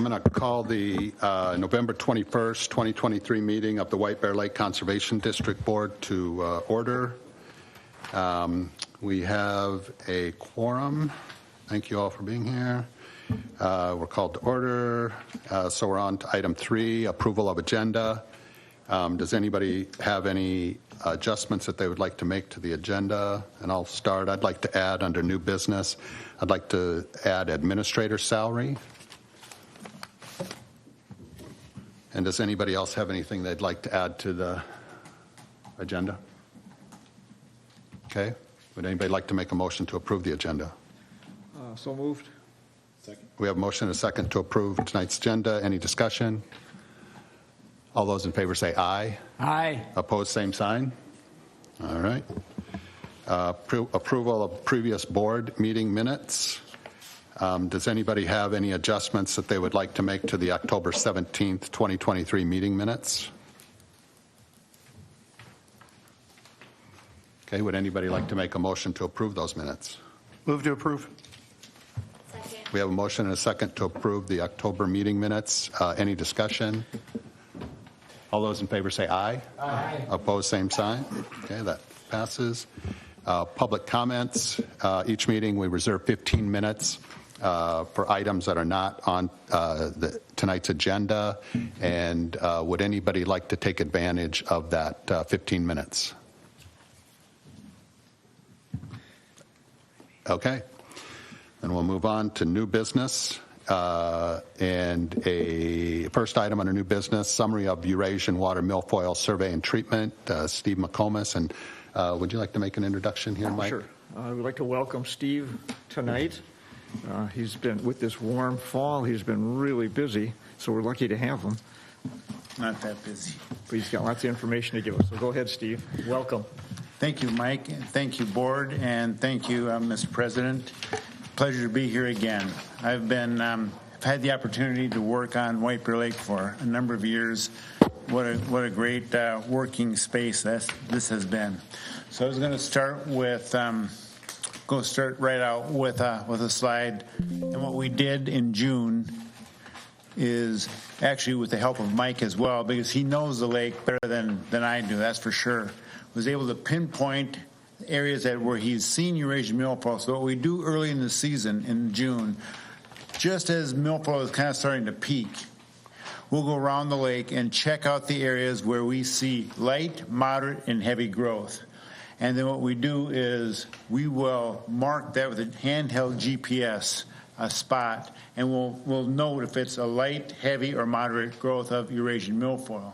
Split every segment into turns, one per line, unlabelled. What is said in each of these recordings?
going to call the November 21st, 2023 meeting of the White Bear Lake Conservation District Board to order. We have a quorum. Thank you all for being here. We're called to order. So we're on to item 3, approval of agenda. Does anybody have any adjustments that they would like to make to the agenda? And I'll start. I'd like to add under new business, I'd like to add administrator salary. And does anybody else have anything they'd like to add to the agenda? Okay. Would anybody like to make a motion to approve the agenda?
So moved.
Second.
We have a motion and a second to approve tonight's agenda. Any discussion? All those in favor say aye.
Aye.
Opposed, same sign. All right. Approval of previous board meeting minutes. Does anybody have any adjustments that they would like to make to the October 17th, 2023 meeting minutes? Okay, would anybody like to make a motion to approve those minutes?
Move to approve.
Second.
We have a motion and a second to approve the October meeting minutes. Any discussion? All those in favor say aye.
Aye.
Opposed, same sign. Okay, that passes. Public comments. Each meeting we reserve 15 minutes for items that are not on tonight's agenda. And would anybody like to take advantage of that 15 minutes? Okay. Then we'll move on to new business. And a first item under new business, summary of Eurasian water milfoil survey and treatment. Steve McComas. And would you like to make an introduction here, Mike?
Sure. I would like to welcome Steve tonight. He's been, with this warm fall, he's been really busy, so we're lucky to have him.
Not that busy.
But he's got lots of information to give us. So go ahead, Steve. Welcome.
Thank you, Mike. Thank you, board, and thank you, Mr. President. Pleasure to be here again. I've had the opportunity to work on White Bear Lake for a number of years. What a great working space this has been. So I was going to start with right out with a slide. And what we did in June is actually with the help of Mike as well, because he knows the lake better than I do. That's for sure. Was able to pinpoint areas where he's seen Eurasian milfoil. So what we do early in the season in June, just as milfoil is kind of starting to peak, we'll go around the lake and check out the areas where we see light, moderate, and heavy growth. And then what we do is we will mark that with a handheld GPS, a spot, and we'll note if it's a light, heavy, or moderate growth of Eurasian milfoil.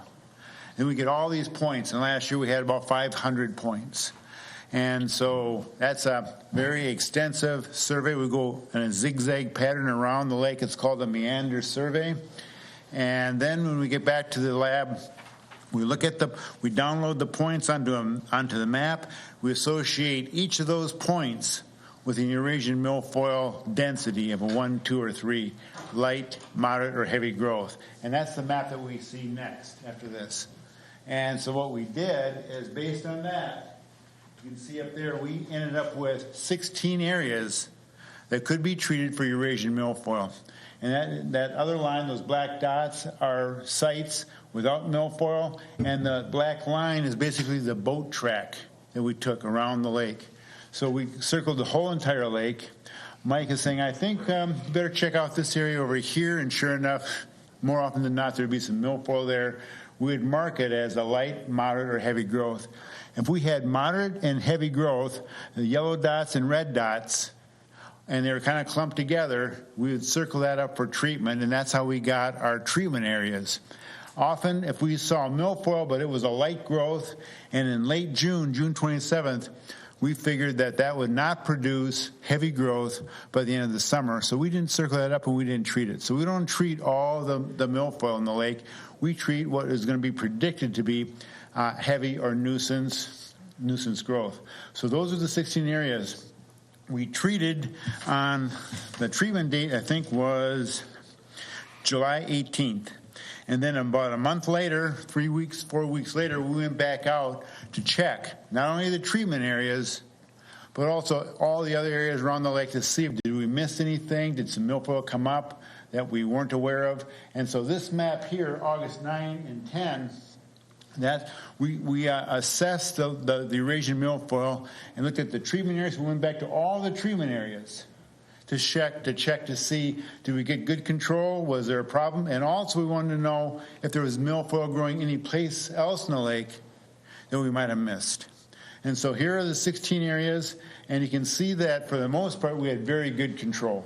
And we get all these points, and last year we had about 500 points. And so that's a very extensive survey. We go in a zigzag pattern around the lake. It's called the meander survey. And then when we get back to the lab, we download the points onto the map. We associate each of those points with an Eurasian milfoil density of a 1, 2, or 3, light, moderate, or heavy growth. And that's the map that we see next after this. And so what we did is based on that, you can see up there, we ended up with 16 areas that could be treated for Eurasian milfoil. And that other line, those black dots, are sites without milfoil, and the black line is basically the boat track that we took around the lake. So we circled the whole entire lake. Mike is saying, I think you better check out this area over here, and sure enough, more often than not, there'd be some milfoil there. We would mark it as a light, moderate, or heavy growth. If we had moderate and heavy growth, the yellow dots and red dots, and they were kind of clumped together, we would circle that up for treatment, and that's how we got our treatment areas. Often, if we saw milfoil, but it was a light growth, and in late June, June 27th, we figured that would not produce heavy growth by the end of the summer, so we didn't circle that up and we didn't treat it. So we don't treat all the milfoil in the lake. We treat what is going to be predicted to be heavy or nuisance growth. So those are the 16 areas. We treated on the treatment date, I think, was July 18th. And then about a month later, 4 weeks later, we went back out to check not only the treatment areas, but also all the other areas around the lake to see if did we miss anything, did some milfoil come up that we weren't aware of. And so this map here, August 9 and 10, that we assessed the Eurasian milfoil and looked at the treatment areas. We went back to all the treatment areas to check to see, did we get good control? Was there a problem? And also we wanted to know if there was milfoil growing any place else in the lake that we might have missed. And so here are the 16 areas, and you can see that for the most part we had very good control.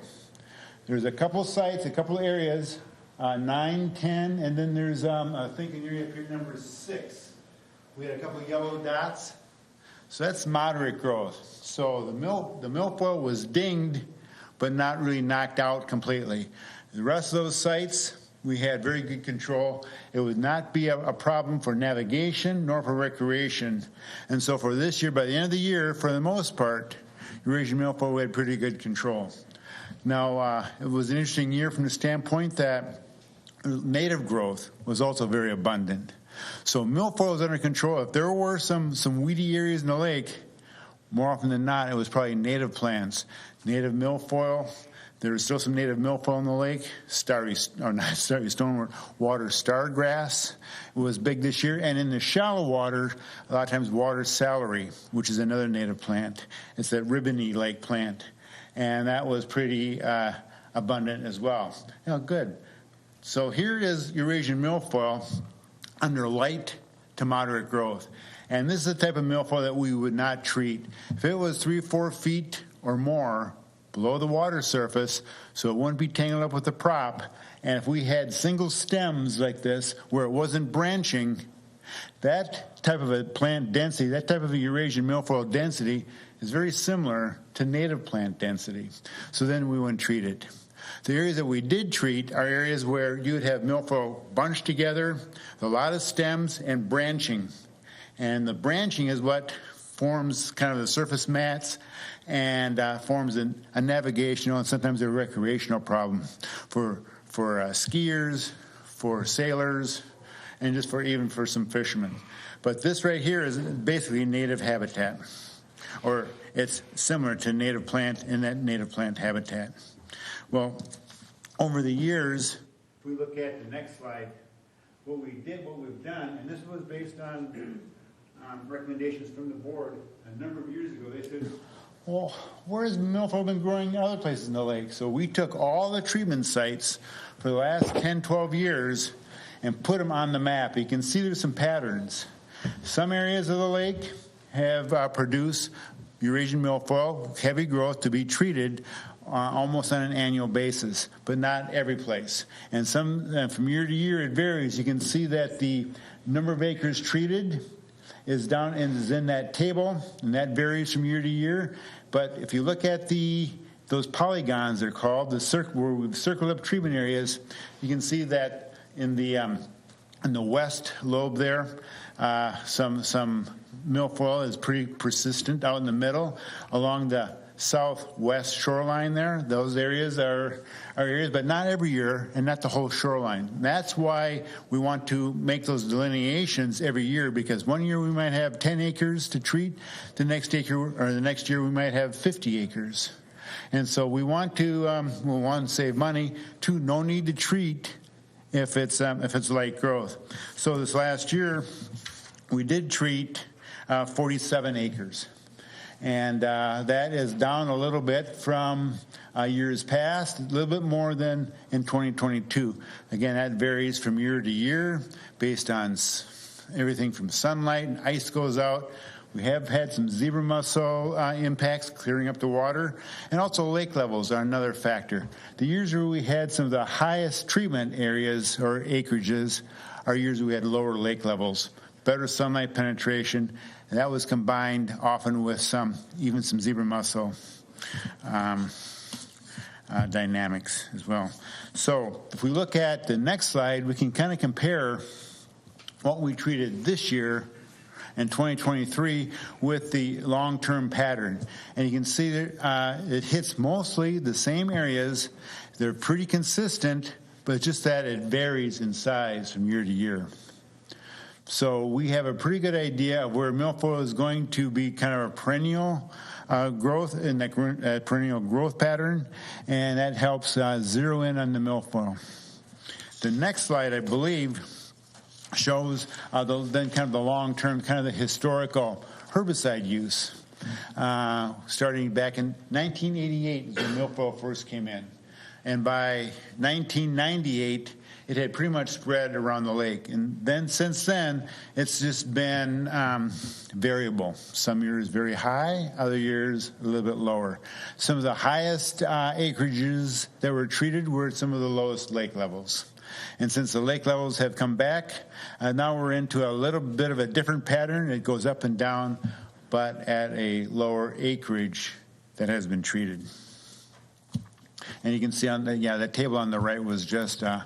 There's a couple sites, a couple areas, 9, 10, and then there's I think an area up here number 6. We had a couple yellow dots. So that's moderate growth. So the milfoil was dinged, but not really knocked out completely. The rest of those sites, we had very good control. It would not be a problem for navigation nor for recreation. And so for this year, by the end of the year, for the most part, Eurasian milfoil, we had pretty good control. Now, it was an interesting year from the standpoint that native growth was also very abundant. So milfoil was under control. If there were some weedy areas in the lake, more often than not, it was probably native plants. Native milfoil. There was still some native milfoil in the lake. Stonewater stargrass was big this year. And in the shallow water, a lot of times water celery, which is another native plant. It's that ribbony lake plant. And that was pretty abundant as well. Good. So here is Eurasian milfoil under light to moderate growth. And this is the type of milfoil that we would not treat. If it was 3-4 feet or more below the water surface, so it wouldn't be tangled up with the prop, and if we had single stems like this where it wasn't branching, that type of a plant density, that type of a Eurasian milfoil density is very similar to native plant density. So then we wouldn't treat it. The areas that we did treat are areas where you would have milfoil bunched together, a lot of stems, and branching. And the branching is what forms kind of the surface mats and forms a navigational and sometimes a recreational problem for skiers, for sailors, and just even for some fishermen. But this right here is basically native habitat, or it's similar to native plant in that native plant habitat. Well, over the years, if we look at the next slide, what we've done, and this was based on recommendations from the board a number of years ago. They said, well, where has milfoil been growing in other places in the lake? So we took all the treatment sites for the last 10, 12 years and put them on the map. You can see there's some patterns. Some areas of the lake have produced Eurasian milfoil, heavy growth, to be treated almost on an annual basis, but not every place. And from year to year it varies. You can see that the number of acres treated is in that table, and that varies from year to year. But if you look at those polygons, they're called, where we've circled up treatment areas, you can see that in the west lobe there, some milfoil is pretty persistent out in the middle. Along the southwest shoreline there, those areas are areas, but not every year and not the whole shoreline. That's why we want to make those delineations every year, because one year we might have 10 acres to treat, the next year we might have 50 acres. And so we want to save money. No need to treat if it's light growth. So this last year we did treat 47 acres. And that is down a little bit from years past, a little bit more than in 2022. Again, that varies from year to year based on everything from sunlight and ice goes out. We have had some zebra mussel impacts clearing up the water, and also lake levels are another factor. The years where we had some of the highest treatment areas or acreages are years where we had lower lake levels, better sunlight penetration, and that was combined often with even some zebra mussel dynamics as well. So if we look at the next slide, we can kind of compare what we treated this year in 2023 with the long-term pattern. And you can see that it hits mostly the same areas. They're pretty consistent, but just that it varies in size from year to year. So we have a pretty good idea of where milfoil is going to be kind of a perennial growth in that perennial growth pattern, and that helps zero in on the milfoil. The next slide, I believe, shows then kind of the long-term, kind of the historical herbicide use. Starting back in 1988, when milfoil first came in. And by 1998, it had pretty much spread around the lake. And then since then, it's just been variable. Some years very high, other years a little bit lower. Some of the highest acreages that were treated were at some of the lowest lake levels. And since the lake levels have come back, now we're into a little bit of a different pattern. It goes up and down, but at a lower acreage that has been treated. And you can see on that table on the right was just the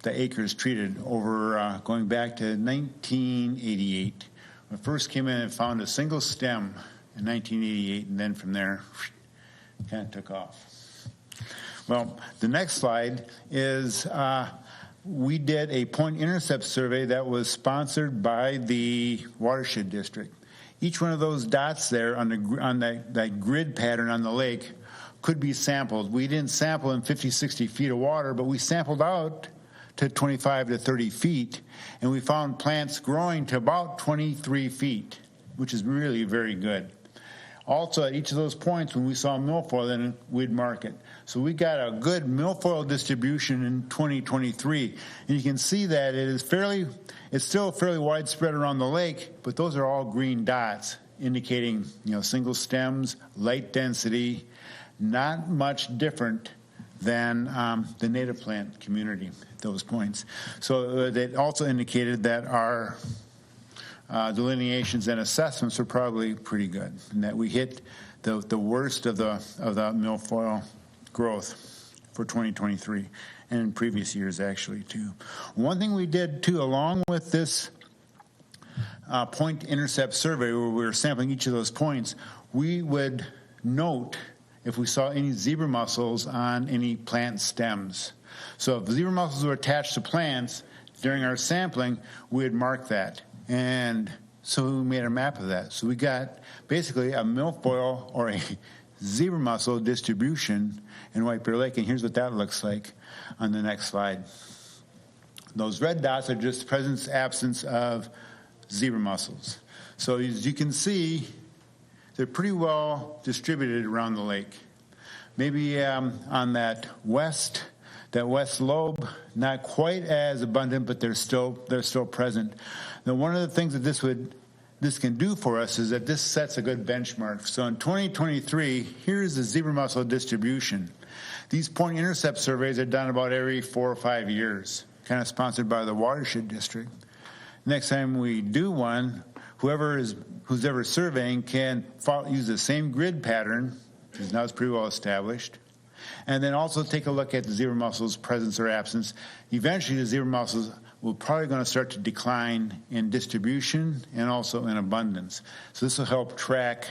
acres treated over going back to 1988. When it first came in and found a single stem in 1988, and then from there, kind of took off. Well, the next slide is we did a point intercept survey that was sponsored by the Watershed District. Each one of those dots there on that grid pattern on the lake could be sampled. We didn't sample in 50, 60 feet of water, but we sampled out to 25 to 30 feet, and we found plants growing to about 23 feet, which is really very good. Also, at each of those points, when we saw milfoil, then we'd mark it. So we got a good milfoil distribution in 2023, and you can see that it's still fairly widespread around the lake, but those are all green dots, indicating single stems, light density, not much different than the native plant community at those points. So that also indicated that our delineations and assessments are probably pretty good, and that we hit the worst of the milfoil growth for 2023 and in previous years actually too. One thing we did too, along with this point intercept survey where we were sampling each of those points, we would note if we saw any zebra mussels on any plant stems. So if zebra mussels were attached to plants during our sampling, we would mark that. And so we made a map of that. So we got basically a milfoil or a zebra mussel distribution in White Bear Lake, and here's what that looks like on the next slide. Those red dots are just presence, absence of zebra mussels. So as you can see, they're pretty well distributed around the lake. Maybe on that west lobe, not quite as abundant, but they're still present. Now, one of the things that this can do for us is that this sets a good benchmark. So in 2023, here's the zebra mussel distribution. These point intercept surveys are done about every 4 or 5 years, kind of sponsored by the Watershed District. Next time we do one, who's ever surveying can use the same grid pattern, because now it's pretty well established, and then also take a look at the zebra mussels' presence or absence. Eventually, the zebra mussels will probably going to start to decline in distribution and also in abundance. So this will help track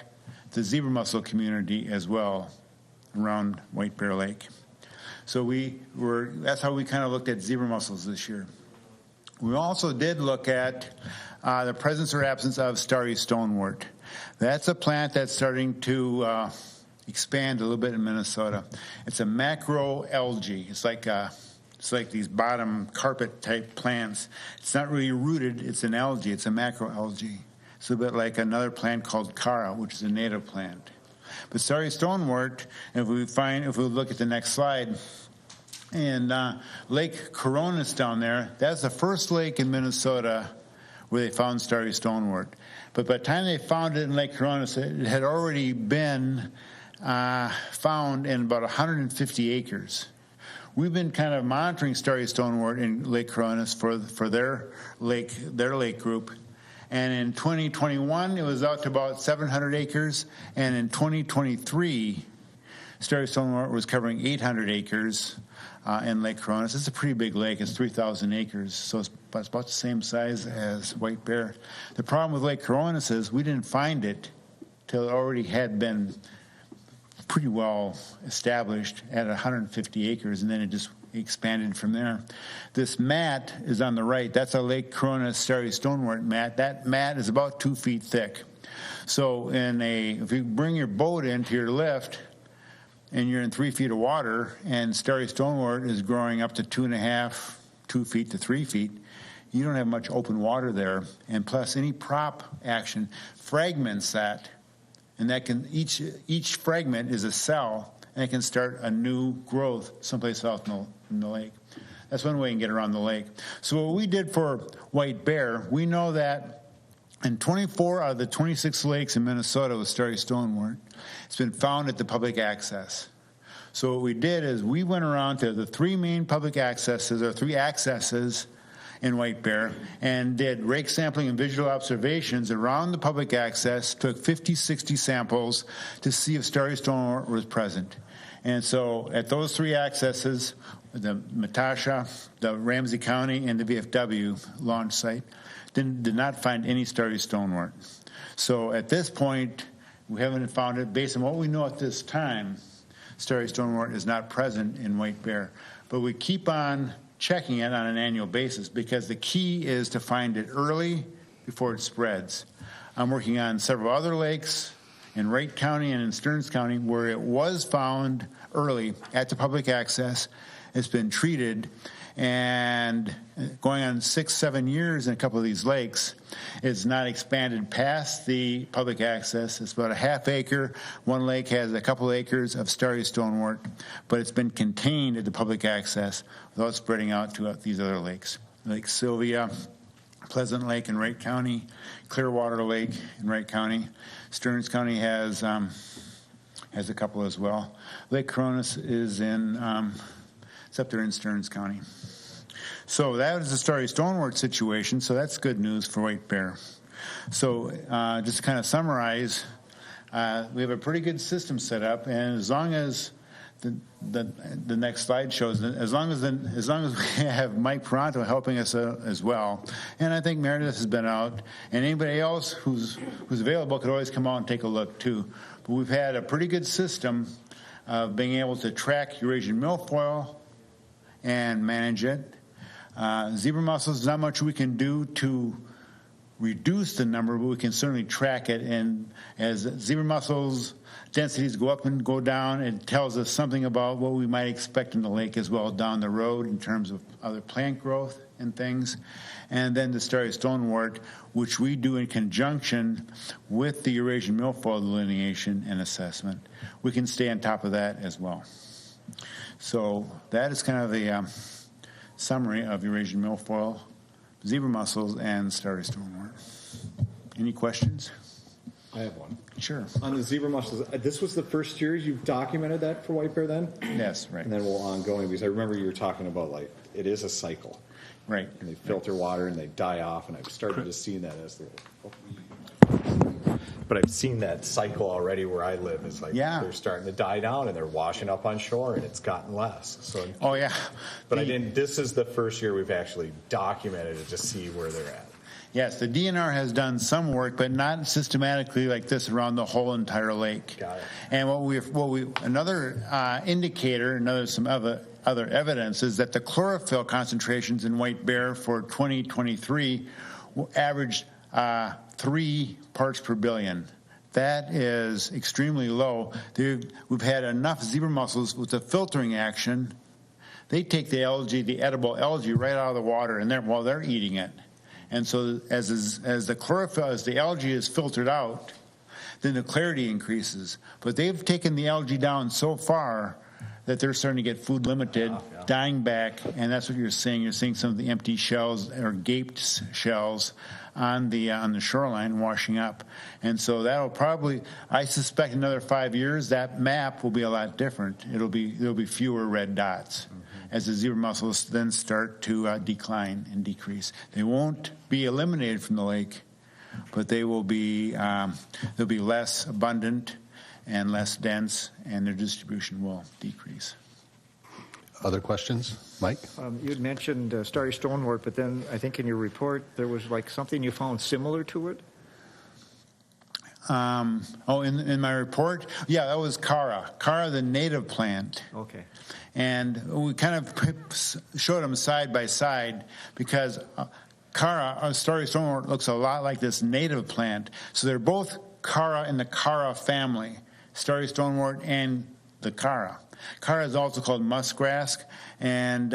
the zebra mussel community as well around White Bear Lake. So that's how we kind of looked at zebra mussels this year. We also did look at the presence or absence of starry stonewort. That's a plant that's starting to expand a little bit in Minnesota. It's a macroalgae. It's like these bottom carpet type plants. It's not really rooted. It's an algae. It's a macroalgae. It's a bit like another plant called Cara, which is a native plant. But starry stonewort, if we look at the next slide, and Lake Coronis down there, that's the first lake in Minnesota where they found starry stonewort. But by the time they found it in Lake Coronis, it had already been found in about 150 acres. We've been kind of monitoring starry stonewort in Lake Coronis for their lake group. And in 2021, it was out to about 700 acres. And in 2023, starry stonewort was covering 800 acres in Lake Coronis. It's a pretty big lake. It's 3,000 acres, so it's about the same size as White Bear. The problem with Lake Coronis is we didn't find it till it already had been pretty well established at 150 acres, and then it just expanded from there. This mat is on the right. That's a Lake Coronis starry stonewort mat. That mat is about 2 feet thick. So if you bring your boat into your lift and you're in 3 feet of water and starry stonewort is growing up to 2.5, 2 feet to 3 feet, you don't have much open water there. And plus any prop action fragments that, and that can, each fragment is a cell, and it can start a new growth someplace else in the lake. That's one way you can get around the lake. So what we did for white bear, we know that in 24 out of the 26 lakes in Minnesota with starry stonewort, it's been found at the public access. So what we did is we went around to the 3 main public accesses, or 3 accesses in White Bear, and did rake sampling and visual observations around the public access, took 50, 60 samples to see if starry stonewort was present. And so at those 3 accesses, the Metasha, the Ramsey County, and the VFW launch site, did not find any starry stonewort. So at this point, we haven't found it. Based on what we know at this time, starry stonewort is not present in White Bear. But we keep on checking it on an annual basis because the key is to find it early before it spreads. I'm working on several other lakes in Wright County and in Stearns County where it was found early at the public access. It's been treated, and going on 6-7 years in a couple of these lakes, it's not expanded past the public access. It's about a half acre. One lake has a couple acres of starry stonewort, but it's been contained at the public access without spreading out to these other lakes. Lake Sylvia, Pleasant Lake in Wright County, Clearwater Lake in Wright County. Stearns County has a couple as well. Lake Coronis is it's up there in Stearns County. So that is the starry stonewort situation, so that's good news for White Bear. So just to kind of summarize, we have a pretty good system set up, and as long as the next slide shows, as long as we have Mike Pronto helping us as well, and I think Meredith has been out, and anybody else who's available could always come out and take a look too. But we've had a pretty good system of being able to track Eurasian milfoil and manage it. Zebra mussels, not much we can do to reduce the number, but we can certainly track it. And as zebra mussels densities go up and go down, it tells us something about what we might expect in the lake as well down the road in terms of other plant growth and things. And then the starry stonewort, which we do in conjunction with the Eurasian milfoil delineation and assessment. We can stay on top of that as well. So that is kind of the summary of Eurasian milfoil, zebra mussels, and starry stonewort. Any questions?
I have one.
Sure.
On the zebra mussels, this was the first year you've documented that for White Bear then?
Yes, right.
And then we'll ongoing, because I remember you were talking about, like, it is a cycle.
Right.
And they filter water and they die off, and I've started to see that as the... But I've seen that cycle already where I live. Is like they're starting to die down and they're washing up on shore, and it's gotten less. So,
oh yeah,
but I didn't. This is the first year we've actually documented it to see where they're at.
Yes, the DNR has done some work, but not systematically like this around the whole entire lake.
Got it.
And another indicator, some other evidence is that the chlorophyll concentrations in White Bear for 2023 averaged 3 parts per billion. That is extremely low. We've had enough zebra mussels with the filtering action. They take the algae, the edible algae, right out of the water, and while they're eating it. And so as the chlorophyll, as the algae is filtered out, then the clarity increases. But they've taken the algae down so far that they're starting to get food limited, dying back, and that's what you're seeing. You're seeing some of the empty shells or gaped shells on the shoreline washing up. And so that'll probably, I suspect, another 5 years, that map will be a lot different. There'll be fewer red dots as the zebra mussels then start to decline and decrease. They won't be eliminated from the lake, but they will be they'll be less abundant and less dense, and their distribution will decrease.
Other questions? Mike?
You had mentioned starry stonewort, but then I think in your report there was like something you found similar to it?
In my report? Yeah, that was Cara, the native plant.
Okay.
And we kind of showed them side by side because Cara, starry stonewort looks a lot like this native plant. So they're both Cara in the Cara family, starry stonewort and the Cara. Cara is also called muskgrass, and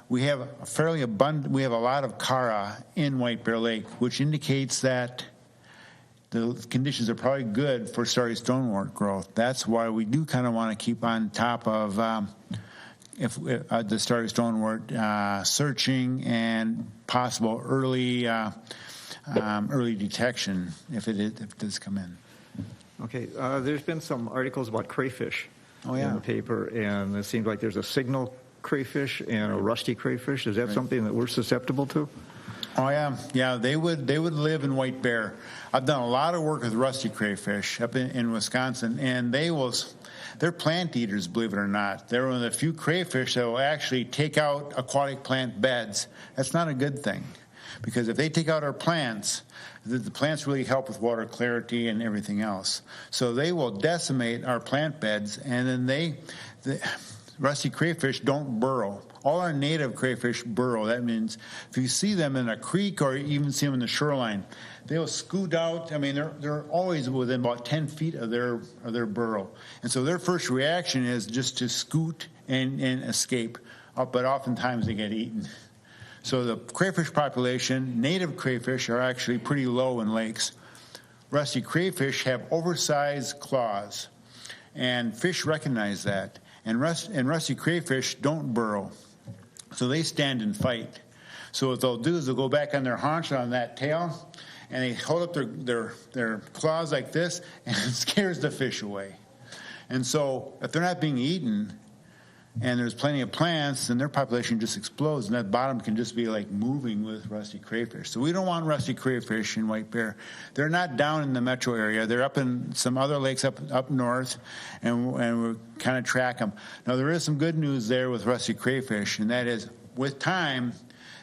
we have a fairly abundant. We have a lot of Cara in White Bear Lake, which indicates that the conditions are probably good for starry stonewort growth. That's why we do kind of want to keep on top of the starry stonewort searching and possible early detection if it does come in.
Okay, there's been some articles about crayfish
Oh, yeah.
in the paper, and it seems like there's a signal crayfish and a rusty crayfish. Is that something that we're susceptible to?
Oh yeah. They would live in White Bear. I've done a lot of work with rusty crayfish up in Wisconsin, and they're plant eaters, believe it or not. They're one of the few crayfish that will actually take out aquatic plant beds. That's not a good thing, because if they take out our plants, the plants really help with water clarity and everything else. So they will decimate our plant beds, and then the rusty crayfish don't burrow. All our native crayfish burrow. That means if you see them in a creek or even see them in the shoreline, they'll scoot out. I mean, they're always within about 10 feet of their burrow. And so their first reaction is just to scoot and escape. But oftentimes they get eaten. So the crayfish population, native crayfish, are actually pretty low in lakes. Rusty crayfish have oversized claws, and fish recognize that. And rusty crayfish don't burrow, so they stand and fight. So what they'll do is they'll go back on their haunch on that tail, and they hold up their claws like this, and it scares the fish away. And so if they're not being eaten, and there's plenty of plants, then their population just explodes, and that bottom can just be like moving with rusty crayfish. So we don't want rusty crayfish in White Bear. They're not down in the metro area. They're up in some other lakes up north, and we kind of track them. Now, there is some good news there with rusty crayfish, and that is, with time,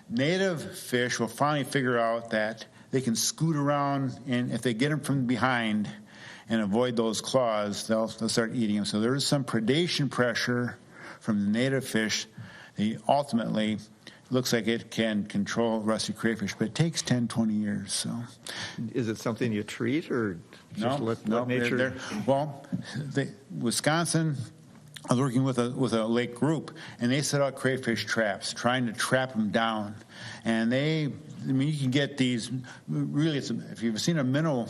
native fish will finally figure out that they can scoot around, and if they get them from behind and avoid those claws, they'll start eating them. So there is some predation pressure from the native fish. Ultimately, looks like it can control rusty crayfish, but it takes 10, 20 years. So,
is it something you treat, or just let nature?
Wisconsin, I was working with a lake group, and they set out crayfish traps, trying to trap them down. And you can get these. Really, if you've seen a minnow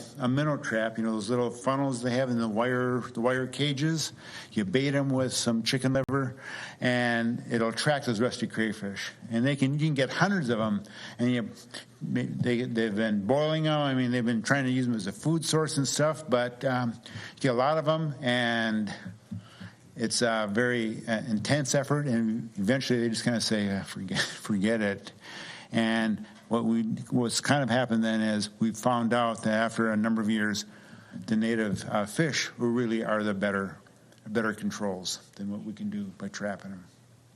trap, those little funnels they have in the wire cages. You bait them with some chicken liver, and it'll attract those rusty crayfish. And you can get hundreds of them. And they've been boiling them. I mean, they've been trying to use them as a food source and stuff. But you get a lot of them, and it's a very intense effort. And eventually, they just kind of say, "Forget it." And what's kind of happened then is we found out that after a number of years, the native fish really are the better controls than what we can do by trapping them.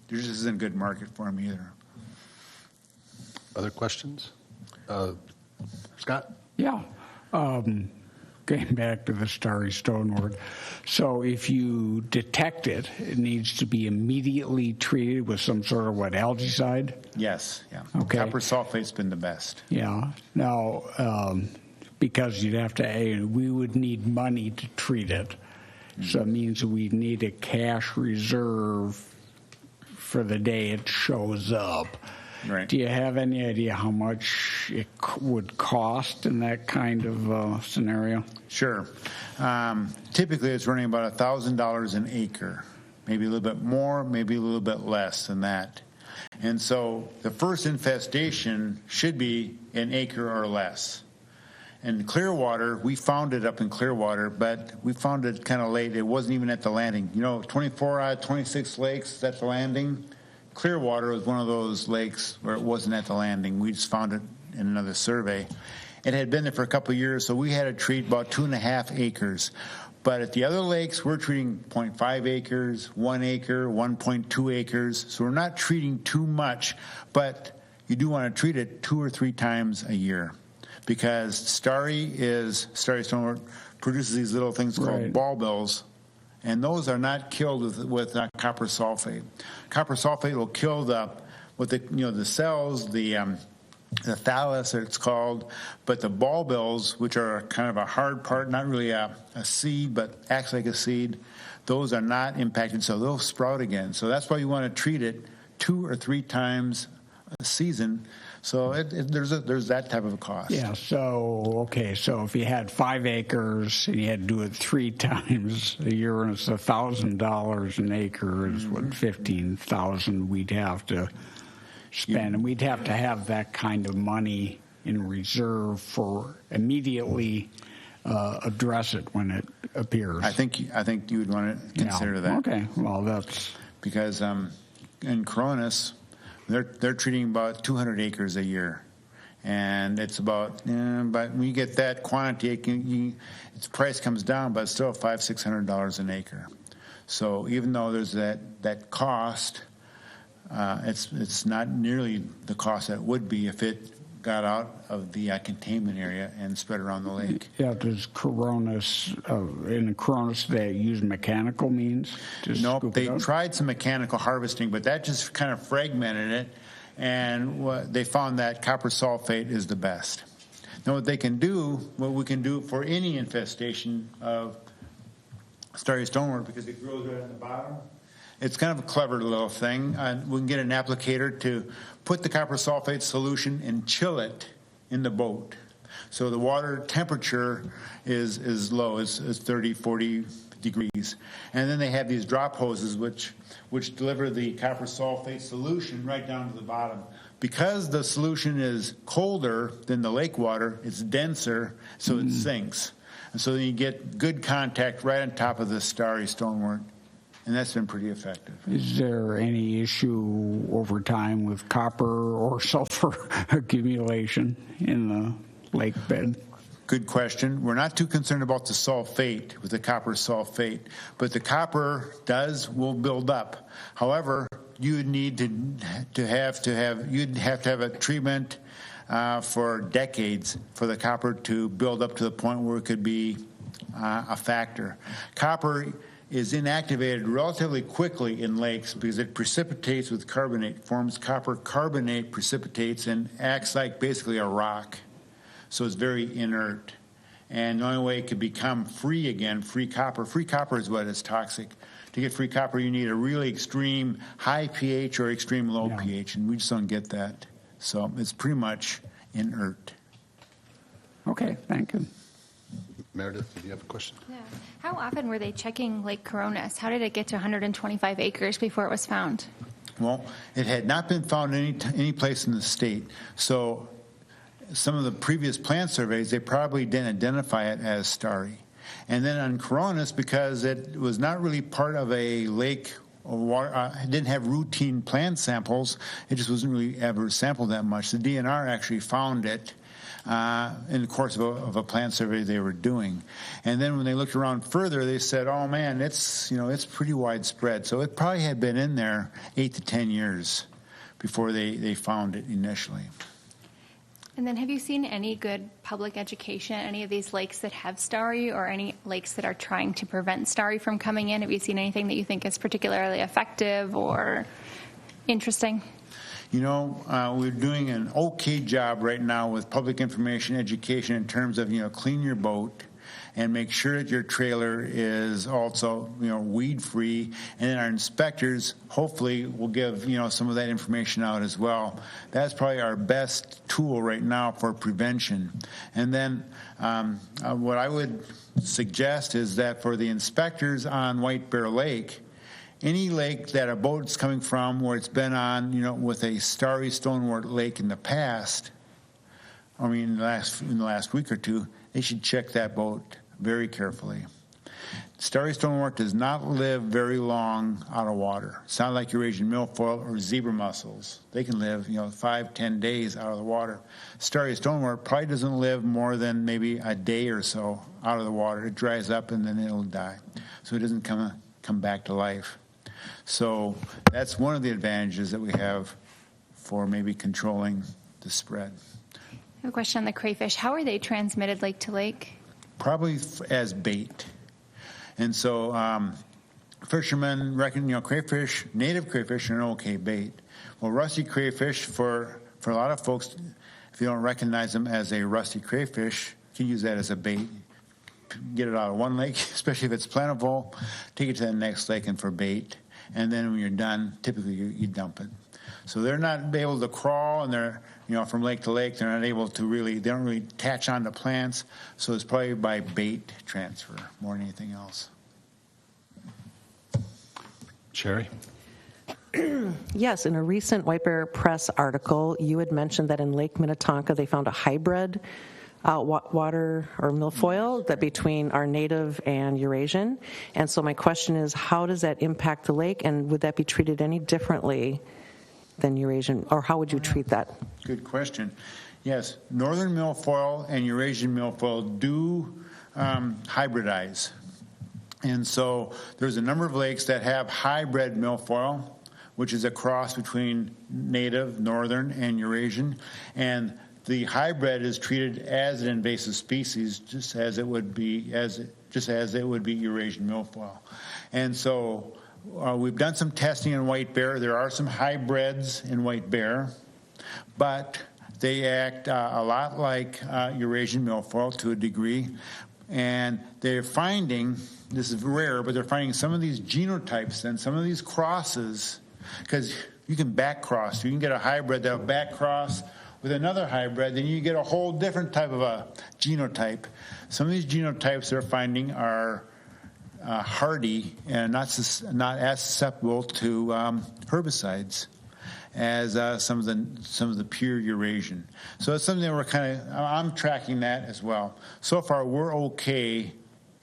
There just isn't a good market for them either.
Other questions? Scott?
Yeah. Getting back to the starry stonewort. So if you detect it, it needs to be immediately treated with some sort of algicide?
Yes, yeah.
Okay.
Copper sulfate's been the best.
Yeah. Now, because you'd have to, we would need money to treat it. Mm-hmm. So it means we need a cash reserve for the day it shows up.
Right.
Do you have any idea how much it would cost in that kind of scenario?
Sure. Typically, it's running about $1,000 an acre, maybe a little bit more, maybe a little bit less than that. And so the first infestation should be an acre or less. In Clearwater, we found it up in Clearwater, but we found it kind of late. It wasn't even at the landing. 24 out of 26 lakes at the landing. Clearwater was one of those lakes where it wasn't at the landing. We just found it in another survey. It had been there for a couple of years, so we had to treat about 2.5 acres. But at the other lakes, we're treating 0.5 acres, 1 acre, 1.2 acres. So we're not treating too much, but you do want to treat it 2 or 3 times a year, because starry stonewort produces these little things called ball bills. And those are not killed with copper sulfate. Copper sulfate will kill the cells, the the thallus, it's called, but the bulbils, which are kind of a hard part, not really a seed, but acts like a seed, those are not impacted, so they'll sprout again. So that's why you want to treat it 2 or 3 times a season. So there's that type of a cost.
Yeah, so if you had 5 acres and you had to do it 3 times a year, and it's $1,000 an acre, is what, $15,000 we'd have to spend, and we'd have to have that kind of money in reserve for immediately address it when it appears.
I think you would want to consider that.
Okay, well that's
because in Coronis, they're treating about 200 acres a year, and it's about. But when you get that quantity, its price comes down, but it's still $500-600 an acre. So even though there's that cost, it's not nearly the cost that it would be if it got out of the containment area and spread around the lake.
Yeah, does Coronis, in Coronis, they use mechanical means to
Nope,
scoop
they
it up?
tried some mechanical harvesting, but that just kind of fragmented it, and they found that copper sulfate is the best. Now what we can do for any infestation of starry stonewort, because it grows right on the bottom, it's kind of a clever little thing. We can get an applicator to put the copper sulfate solution and chill it in the boat. So the water temperature is low, it's 30, 40 degrees. And then they have these drop hoses which deliver the copper sulfate solution right down to the bottom. Because the solution is colder than the lake water, it's denser, so it sinks. And so you get good contact right on top of the starry stonewort. And that's been pretty effective.
Is there any issue over time with copper or sulfur accumulation in the lake bed?
Good question. We're not too concerned about the sulfate with the copper sulfate, but the copper will build up. However, you would need to have a treatment for decades for the copper to build up to the point where it could be a factor. Copper is inactivated relatively quickly in lakes because it precipitates with carbonate, forms copper carbonate, precipitates, and acts like basically a rock. So it's very inert. And the only way it could become free again, free copper is what is toxic. To get free copper, you need a really extreme high pH or extreme low pH, and we just don't get that. So it's pretty much inert.
Okay, thank you.
Meredith, did you have a question?
Yeah. How often were they checking Lake Coronis? How did it get to 125 acres before it was found?
Well, it had not been found any place in the state. So some of the previous plant surveys, they probably didn't identify it as starry. And then on Coronis, because it was not really part of a lake or water, it didn't have routine plant samples, it just wasn't really ever sampled that much. The DNR actually found it in the course of a plant survey they were doing. And then when they looked around further, they said, oh man, it's pretty widespread. So it probably had been in there 8 to 10 years before they found it initially.
And then have you seen any good public education, any of these lakes that have starry or any lakes that are trying to prevent starry from coming in? Have you seen anything that you think is particularly effective or interesting?
We're doing an okay job right now with public information education in terms of, clean your boat and make sure that your trailer is also, weed-free. And then our inspectors hopefully will give, some of that information out as well. That's probably our best tool right now for prevention. And then what I would suggest is that for the inspectors on White Bear Lake, any lake that a boat's coming from where it's been on, with a starry stonewort lake in the past, in the last week or two, they should check that boat very carefully. Starry stonewort does not live very long out of water. It's not like Eurasian milfoil or zebra mussels. They can live, 5-10 days out of the water. Starry stonewort probably doesn't live more than maybe a day or so out of the water. It dries up and then it'll die. So it doesn't come back to life. So that's one of the advantages that we have for maybe controlling the spread.
I have a question on the crayfish. How are they transmitted lake to lake?
Probably as bait. And so fishermen reckon, crayfish, native crayfish are an okay bait. Well, rusty crayfish for a lot of folks If you don't recognize them as a rusty crayfish, you can use that as a bait. Get it out of one lake, especially if it's plentiful, take it to the next lake and for bait. And then when you're done, typically you dump it. So they're not able to crawl, and they're, from lake to lake, they're not able to they don't really attach onto plants. So it's probably by bait transfer more than anything else.
Sherry?
Yes, in a recent White Bear Press article, you had mentioned that in Lake Minnetonka they found a hybrid water or milfoil that between our native and Eurasian. And so my question is, how does that impact the lake, and would that be treated any differently than Eurasian, or how would you treat that?
Good question. Yes, northern milfoil and Eurasian milfoil do hybridize. And so there's a number of lakes that have hybrid milfoil, which is a cross between native, northern, and Eurasian. And the hybrid is treated as an invasive species, just as it would be Eurasian milfoil. And so we've done some testing in white bear. There are some hybrids in white bear, but they act a lot like Eurasian milfoil to a degree. And they're finding, this is rare, but they're finding some of these genotypes and some of these crosses, because you can back cross. You can get a hybrid that'll back cross with another hybrid, then you get a whole different type of a genotype. Some of these genotypes they're finding are hardy and not as susceptible to herbicides as some of the pure Eurasian. So it's something that I'm tracking that as well. So far, we're okay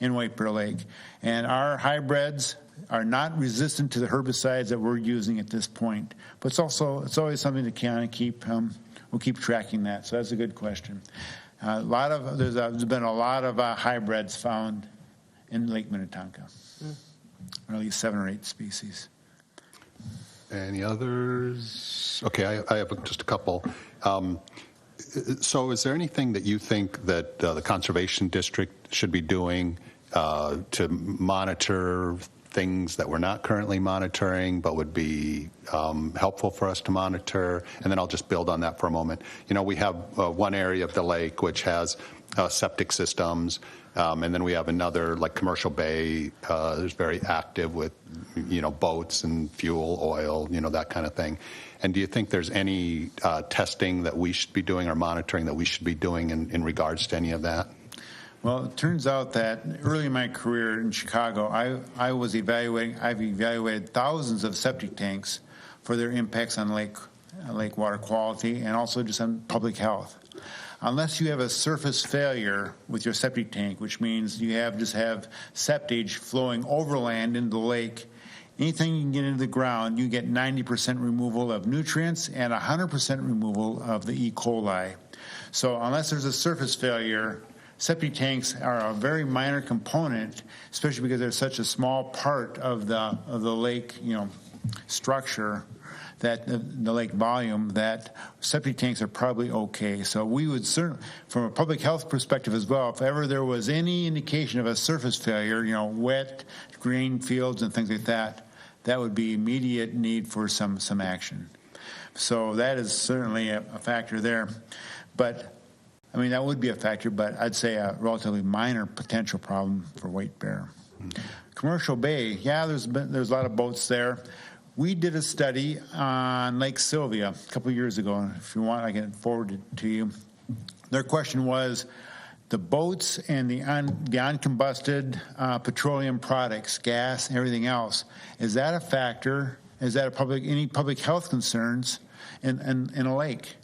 in White Bear Lake, and our hybrids are not resistant to the herbicides that we're using at this point. But it's always something to kind of keep. We'll keep tracking that. So that's a good question. There's been a lot of hybrids found in Lake Minnetonka, or at least 7 or 8 species.
Any others? Okay, I have just a couple. So is there anything that you think that the Conservation District should be doing to monitor things that we're not currently monitoring but would be helpful for us to monitor? And then I'll just build on that for a moment. We have one area of the lake which has septic systems, and then we have another, like Commercial Bay, is very active with, boats and fuel, oil, that kind of thing. And do you think there's any testing that we should be doing or monitoring that we should be doing in regards to any of that?
Well, it turns out that early in my career in Chicago, I've evaluated thousands of septic tanks for their impacts on lake water quality and also just on public health. Unless you have a surface failure with your septic tank, which means you have septage flowing overland into the lake, anything you can get into the ground, you get 90% removal of nutrients and 100% removal of the E. coli. So unless there's a surface failure, septic tanks are a very minor component, especially because they're such a small part of the lake, structure, that the lake volume, that septic tanks are probably okay. So we would certainly, from a public health perspective as well, if ever there was any indication of a surface failure, wet grain fields and things like that, that would be immediate need for some action. So that is certainly a factor there. But that would be a factor, but I'd say a relatively minor potential problem for white bear. Commercial Bay, there's a lot of boats there. We did a study on Lake Sylvia a couple of years ago, and if you want, I can forward it to you. Their question was, the boats and the uncombusted petroleum products, gas, and everything else, is that a factor? Is that any public health concerns in a lake?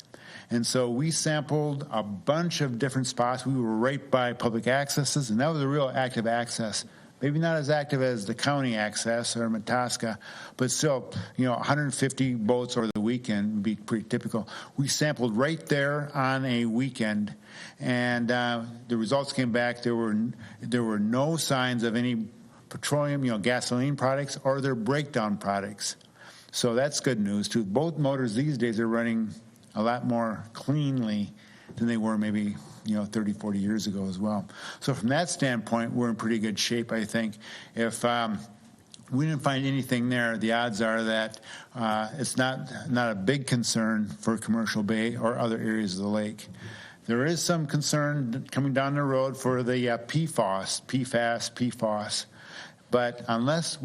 And so we sampled a bunch of different spots. We were right by public accesses, and that was a real active access. Maybe not as active as the county access or Mataska, but still, 150 boats over the weekend would be pretty typical. We sampled right there on a weekend, and the results came back. There were no signs of any petroleum, gasoline products or their breakdown products. So that's good news too. Boat motors these days are running a lot more cleanly than they were maybe 30, 40 years ago as well. So from that standpoint, we're in pretty good shape, I think. If we didn't find anything there. The odds are that it's not a big concern for Commercial Bay or other areas of the lake. There is some concern coming down the road for the PFAS. But unless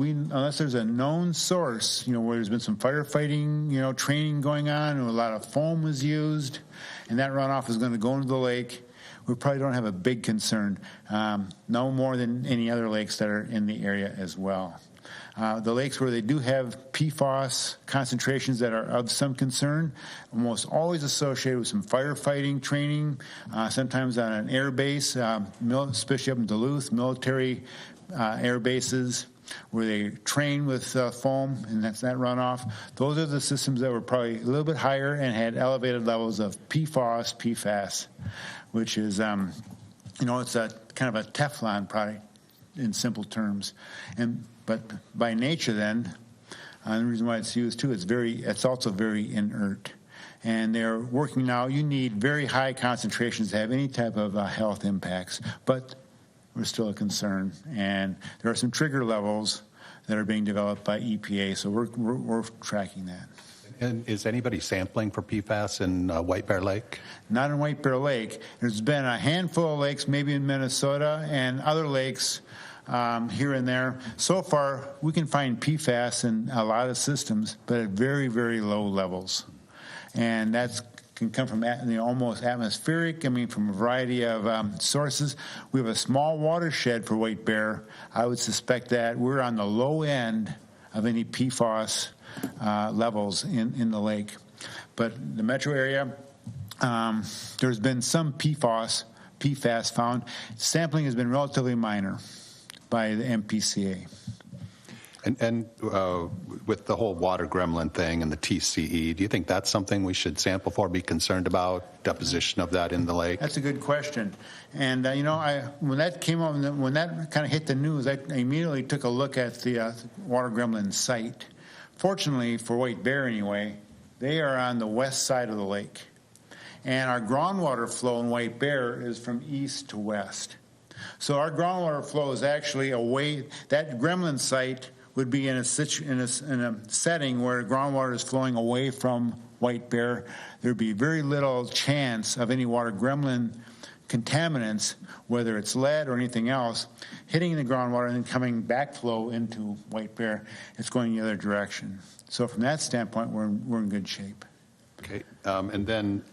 there's a known source, where there's been some firefighting, training going on, and a lot of foam was used, and that runoff is going to go into the lake, we probably don't have a big concern. No more than any other lakes that are in the area as well. The lakes where they do have PFAS concentrations that are of some concern, almost always associated with some firefighting training, sometimes on an air base, especially up in Duluth, military air bases where they train with foam, and that's that runoff. Those are the systems that were probably a little bit higher and had elevated levels of PFAS, which is, it's a kind of a Teflon product in simple terms. But by nature, then, the reason why it's used too, it's also very inert. And they're working now. You need very high concentrations to have any type of health impacts, but we're still a concern. And there are some trigger levels that are being developed by EPA, so we're tracking that.
And is anybody sampling for PFAS in White Bear Lake?
Not in White Bear Lake. There's been a handful of lakes, maybe in Minnesota, and other lakes here and there. So far, we can find PFAS in a lot of systems, but at very, very low levels. And that can come from almost atmospheric, from a variety of sources. We have a small watershed for White Bear. I would suspect that we're on the low end of any PFAS levels in the lake. But the metro area, there's been some PFAS found. Sampling has been relatively minor by the MPCA.
And with the whole water gremlin thing and the TCE, do you think that's something we should sample for, be concerned about, deposition of that in the lake?
That's a good question. And, when that came up, when that kind of hit the news, I immediately took a look at the water gremlin site. Fortunately, for White Bear anyway, they are on the west side of the lake. And our groundwater flow in White Bear is from east to west. So our groundwater flow is actually away. That gremlin site would be in a setting where groundwater is flowing away from White Bear. There'd be very little chance of any water gremlin contaminants, whether it's lead or anything else, hitting the groundwater and then coming backflow into White Bear. It's going the other direction. So from that standpoint, we're in good shape.
Okay, and then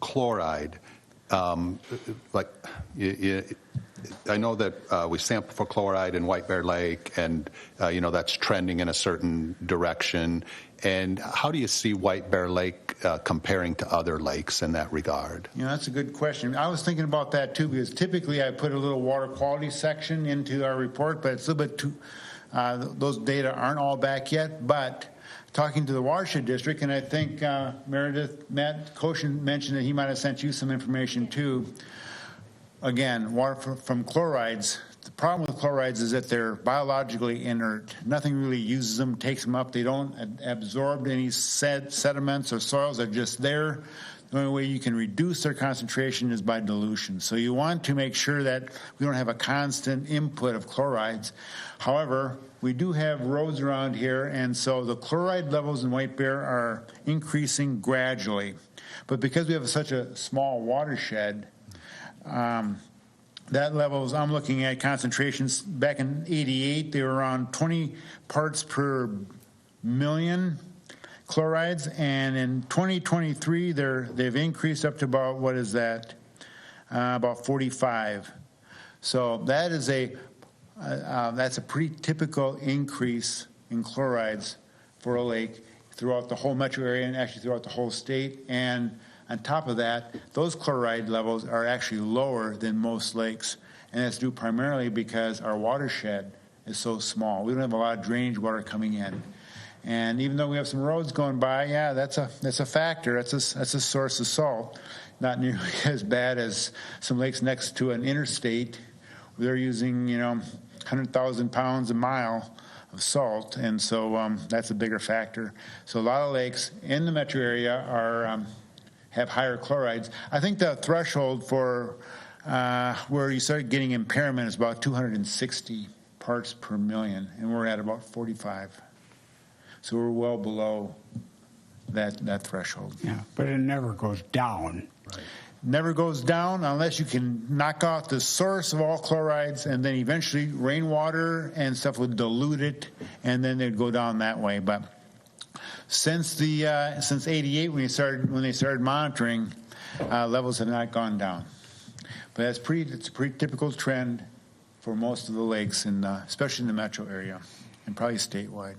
chloride. I know that we sampled for chloride in White Bear Lake, and that's trending in a certain direction. And how do you see White Bear Lake comparing to other lakes in that regard?
That's a good question. I was thinking about that too, because typically I put a little water quality section into our report, but it's a little bit too. Those data aren't all back yet, but. Talking to the Watershed District, and I think Matt Koshin mentioned that he might have sent you some information too. Again, water from chlorides. The problem with chlorides is that they're biologically inert. Nothing really uses them, takes them up. They don't absorb any sediments or soils. They're just there. The only way you can reduce their concentration is by dilution. So you want to make sure that we don't have a constant input of chlorides. However, we do have roads around here, and so the chloride levels in White Bear are increasing gradually. But because we have such a small watershed, that levels, I'm looking at concentrations back in '88, they were around 20 parts per million chlorides, and in 2023 they've increased up to about, what is that, about 45. So that is that's a pretty typical increase in chlorides for a lake throughout the whole metro area and actually throughout the whole state. And on top of that, those chloride levels are actually lower than most lakes, and that's due primarily because our watershed is so small. We don't have a lot of drainage water coming in. And even though we have some roads going by, that's a factor. That's a source of salt. Not nearly as bad as some lakes next to an interstate. They're using 100,000 pounds a mile of salt, and so that's a bigger factor. So a lot of lakes in the metro area have higher chlorides. I think the threshold for where you start getting impairment is about 260 parts per million, and we're at about 45. So we're well below that threshold.
Yeah, but it never goes down.
Never goes down unless you can knock out the source of all chlorides, and then eventually rainwater and stuff would dilute it, and then they'd go down that way. But since '88, when they started monitoring, levels have not gone down. But it's a pretty typical trend for most of the lakes, especially in the metro area, and probably statewide.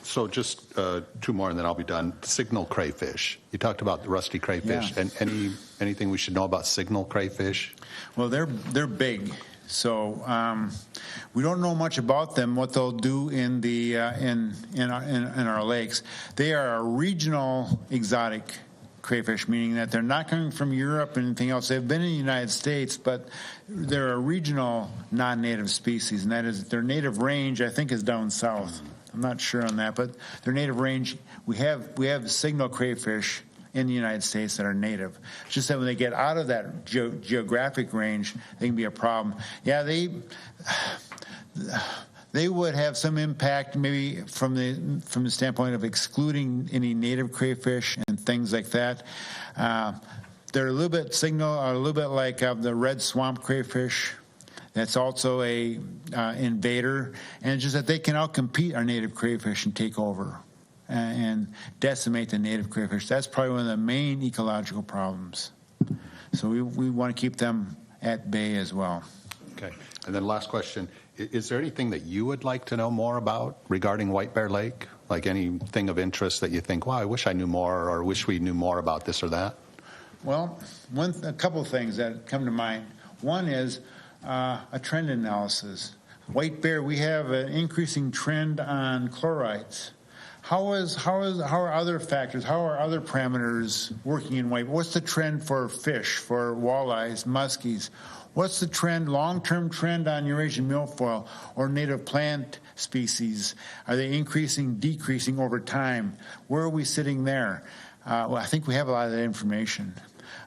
So just two more, and then I'll be done. Signal crayfish. You talked about the rusty crayfish.
Yeah.
And anything we should know about signal crayfish?
Well, they're big, so we don't know much about them. What they'll do in the in our lakes. They are a regional exotic crayfish, meaning that they're not coming from Europe and anything else. They've been in the United States, but they're a regional non-native species, and that is their native range, I think, is down south. I'm not sure on that, but their native range, we have signal crayfish in the United States that are native. It's just that when they get out of that geographic range, they can be a problem. Yeah, they would have some impact maybe from the standpoint of excluding any native crayfish and things like that. They're a little bit like the red swamp crayfish. That's also a invader, and it's just that they can outcompete our native crayfish and take over and decimate the native crayfish. That's probably one of the main ecological problems. So we want to keep them at bay as well.
Okay. And then last question. Is there anything that you would like to know more about regarding White Bear Lake? Like anything of interest that you think, wow, I wish I knew more, or wish we knew more about this or that?
Well, a couple of things that come to mind. One is a trend analysis. White Bear, we have an increasing trend on chlorides. How are other factors, how are other parameters working in White Bear? What's the trend for fish, for walleyes, muskies? What's the trend, long-term trend on Eurasian milfoil or native plant species? Are they increasing, decreasing over time? Where are we sitting there? Well, I think we have a lot of that information.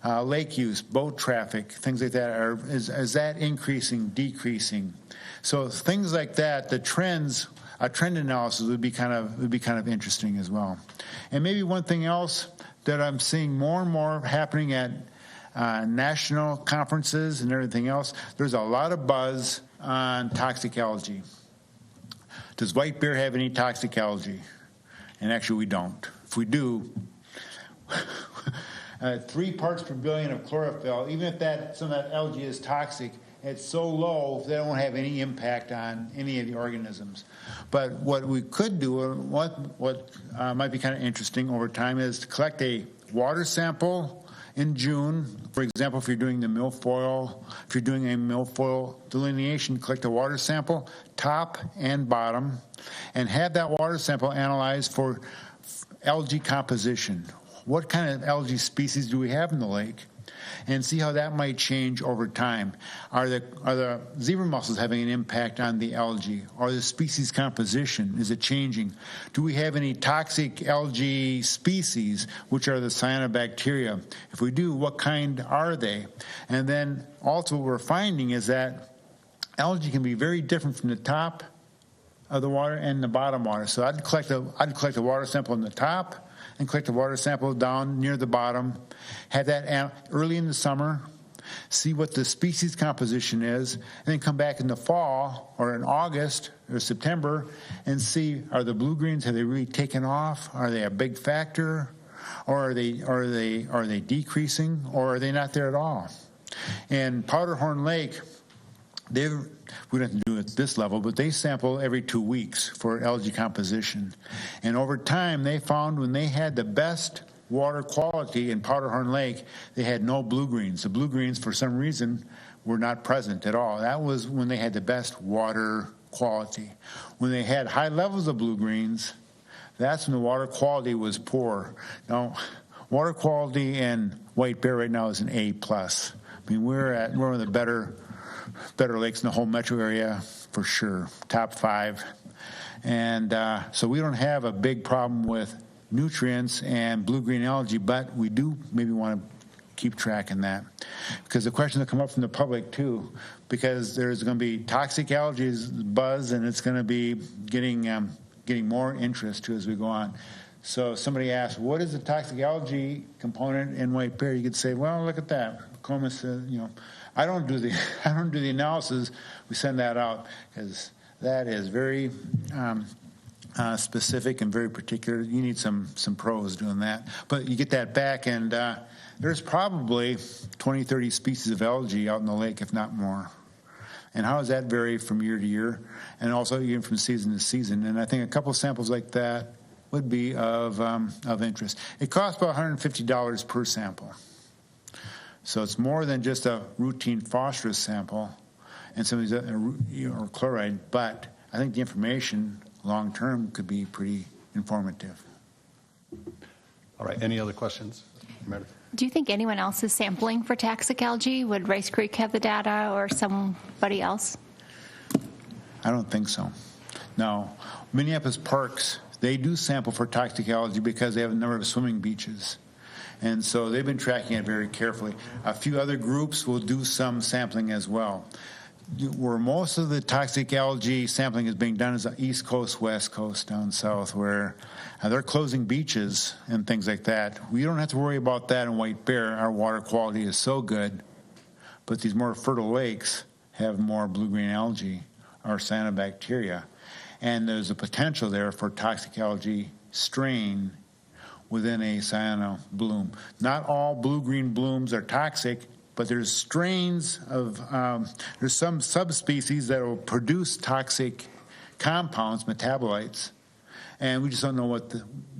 Lake use, boat traffic, things like that. Is that increasing, decreasing? So things like that, a trend analysis would be kind of interesting as well. And maybe one thing else that I'm seeing more and more happening at national conferences and everything else, there's a lot of buzz on toxic algae. Does White Bear have any toxic algae? And actually we don't. If we do, 3 parts per billion of chlorophyll, even if some of that algae is toxic, it's so low they don't have any impact on any of the organisms. But what we could do, what might be kind of interesting over time, is to collect a water sample in June. For example, if you're doing a milfoil delineation, collect a water sample, top and bottom, and have that water sample analyzed for algae composition. What kind of algae species do we have in the lake? And see how that might change over time. Are the zebra mussels having an impact on the algae? Or the species composition, is it changing? Do we have any toxic algae species, which are the cyanobacteria? If we do, what kind are they? And then also what we're finding is that algae can be very different from the top of the water and the bottom water. So I'd collect a water sample in the top and collect a water sample down near the bottom, have that early in the summer, see what the species composition is, and then come back in the fall or in August or September and see, are the blue-greens, have they really taken off? Are they a big factor? Or are they decreasing? Or are they not there at all? And Powderhorn Lake, we don't have to do it at this level, but they sample every 2 weeks for algae composition. And over time, they found when they had the best water quality in Powderhorn Lake, they had no blue-greens. The blue-greens, for some reason, were not present at all. That was when they had the best water quality. When they had high levels of blue-greens, that's when the water quality was poor. Now, water quality in White Bear right now is an A+. I mean, we're one of the better lakes in the whole metro area for sure, top 5. And so we don't have a big problem with nutrients and blue-green algae, but we do maybe want to keep tracking that. Because the questions will come up from the public too, because there's going to be toxic algae buzz, and it's going to be getting more interest too as we go on. So if somebody asks, what is the toxic algae component in white bear? You could say, well, look at that. Comus says, I don't do the analysis. We send that out because that is very specific and very particular. You need some pros doing that. But you get that back, and there's probably 20, 30 species of algae out in the lake, if not more. And how does that vary from year to year, and also even from season to season? And I think a couple samples like that would be of interest. It costs about $150 per sample. So it's more than just a routine phosphorus sample and some of these or chloride, but I think the information long-term could be pretty informative.
All right, any other questions? Meredith?
Do you think anyone else is sampling for toxic algae? Would Rice Creek have the data or somebody else?
I don't think so. No. Minneapolis Parks, they do sample for toxic algae because they have a number of swimming beaches. And so they've been tracking it very carefully. A few other groups will do some sampling as well. Where most of the toxic algae sampling is being done is the East Coast, West Coast, down south, where they're closing beaches and things like that. We don't have to worry about that in White Bear. Our water quality is so good. But these more fertile lakes have more blue-green algae or cyanobacteria. And there's a potential there for toxic algae strain within a cyano bloom. Not all blue-green blooms are toxic, but there's strains of, there's some subspecies that will produce toxic compounds, metabolites, and we just don't know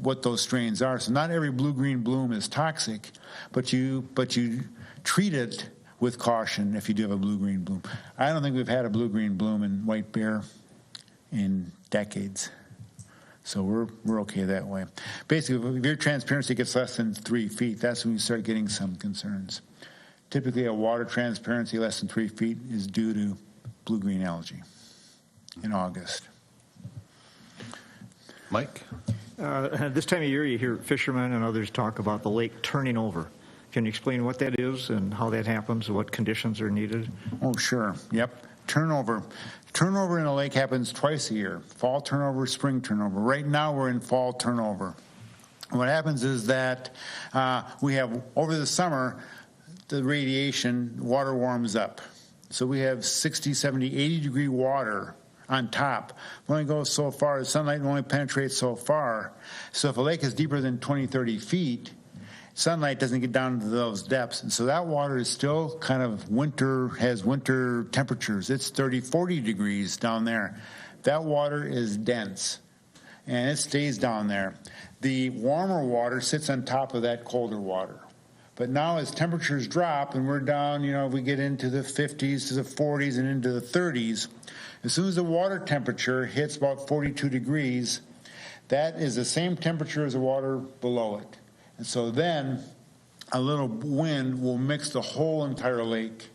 what those strains are. So not every blue-green bloom is toxic, but you treat it with caution if you do have a blue-green bloom. I don't think we've had a blue-green bloom in White Bear in decades. So we're okay that way. Basically, if your transparency gets less than 3 feet, that's when you start getting some concerns. Typically, a water transparency less than 3 feet is due to blue-green algae in August.
Mike?
This time of year, you hear fishermen and others talk about the lake turning over. Can you explain what that is and how that happens, what conditions are needed?
Oh, sure. Yep. Turnover. Turnover in a lake happens twice a year, fall turnover, spring turnover. Right now we're in fall turnover. What happens is that we have, over the summer, the radiation, water warms up. So we have 60, 70, 80-degree water on top. It only goes so far. The sunlight only penetrates so far. So if a lake is deeper than 20, 30 feet, sunlight doesn't get down to those depths. And so that water is still kind of has winter temperatures. It's 30, 40 degrees down there. That water is dense, and it stays down there. The warmer water sits on top of that colder water. But now as temperatures drop and we're down, we get into the 50s to the 40s and into the 30s, as soon as the water temperature hits about 42 degrees, that is the same temperature as the water below it. And so then a little wind will mix the whole entire lake,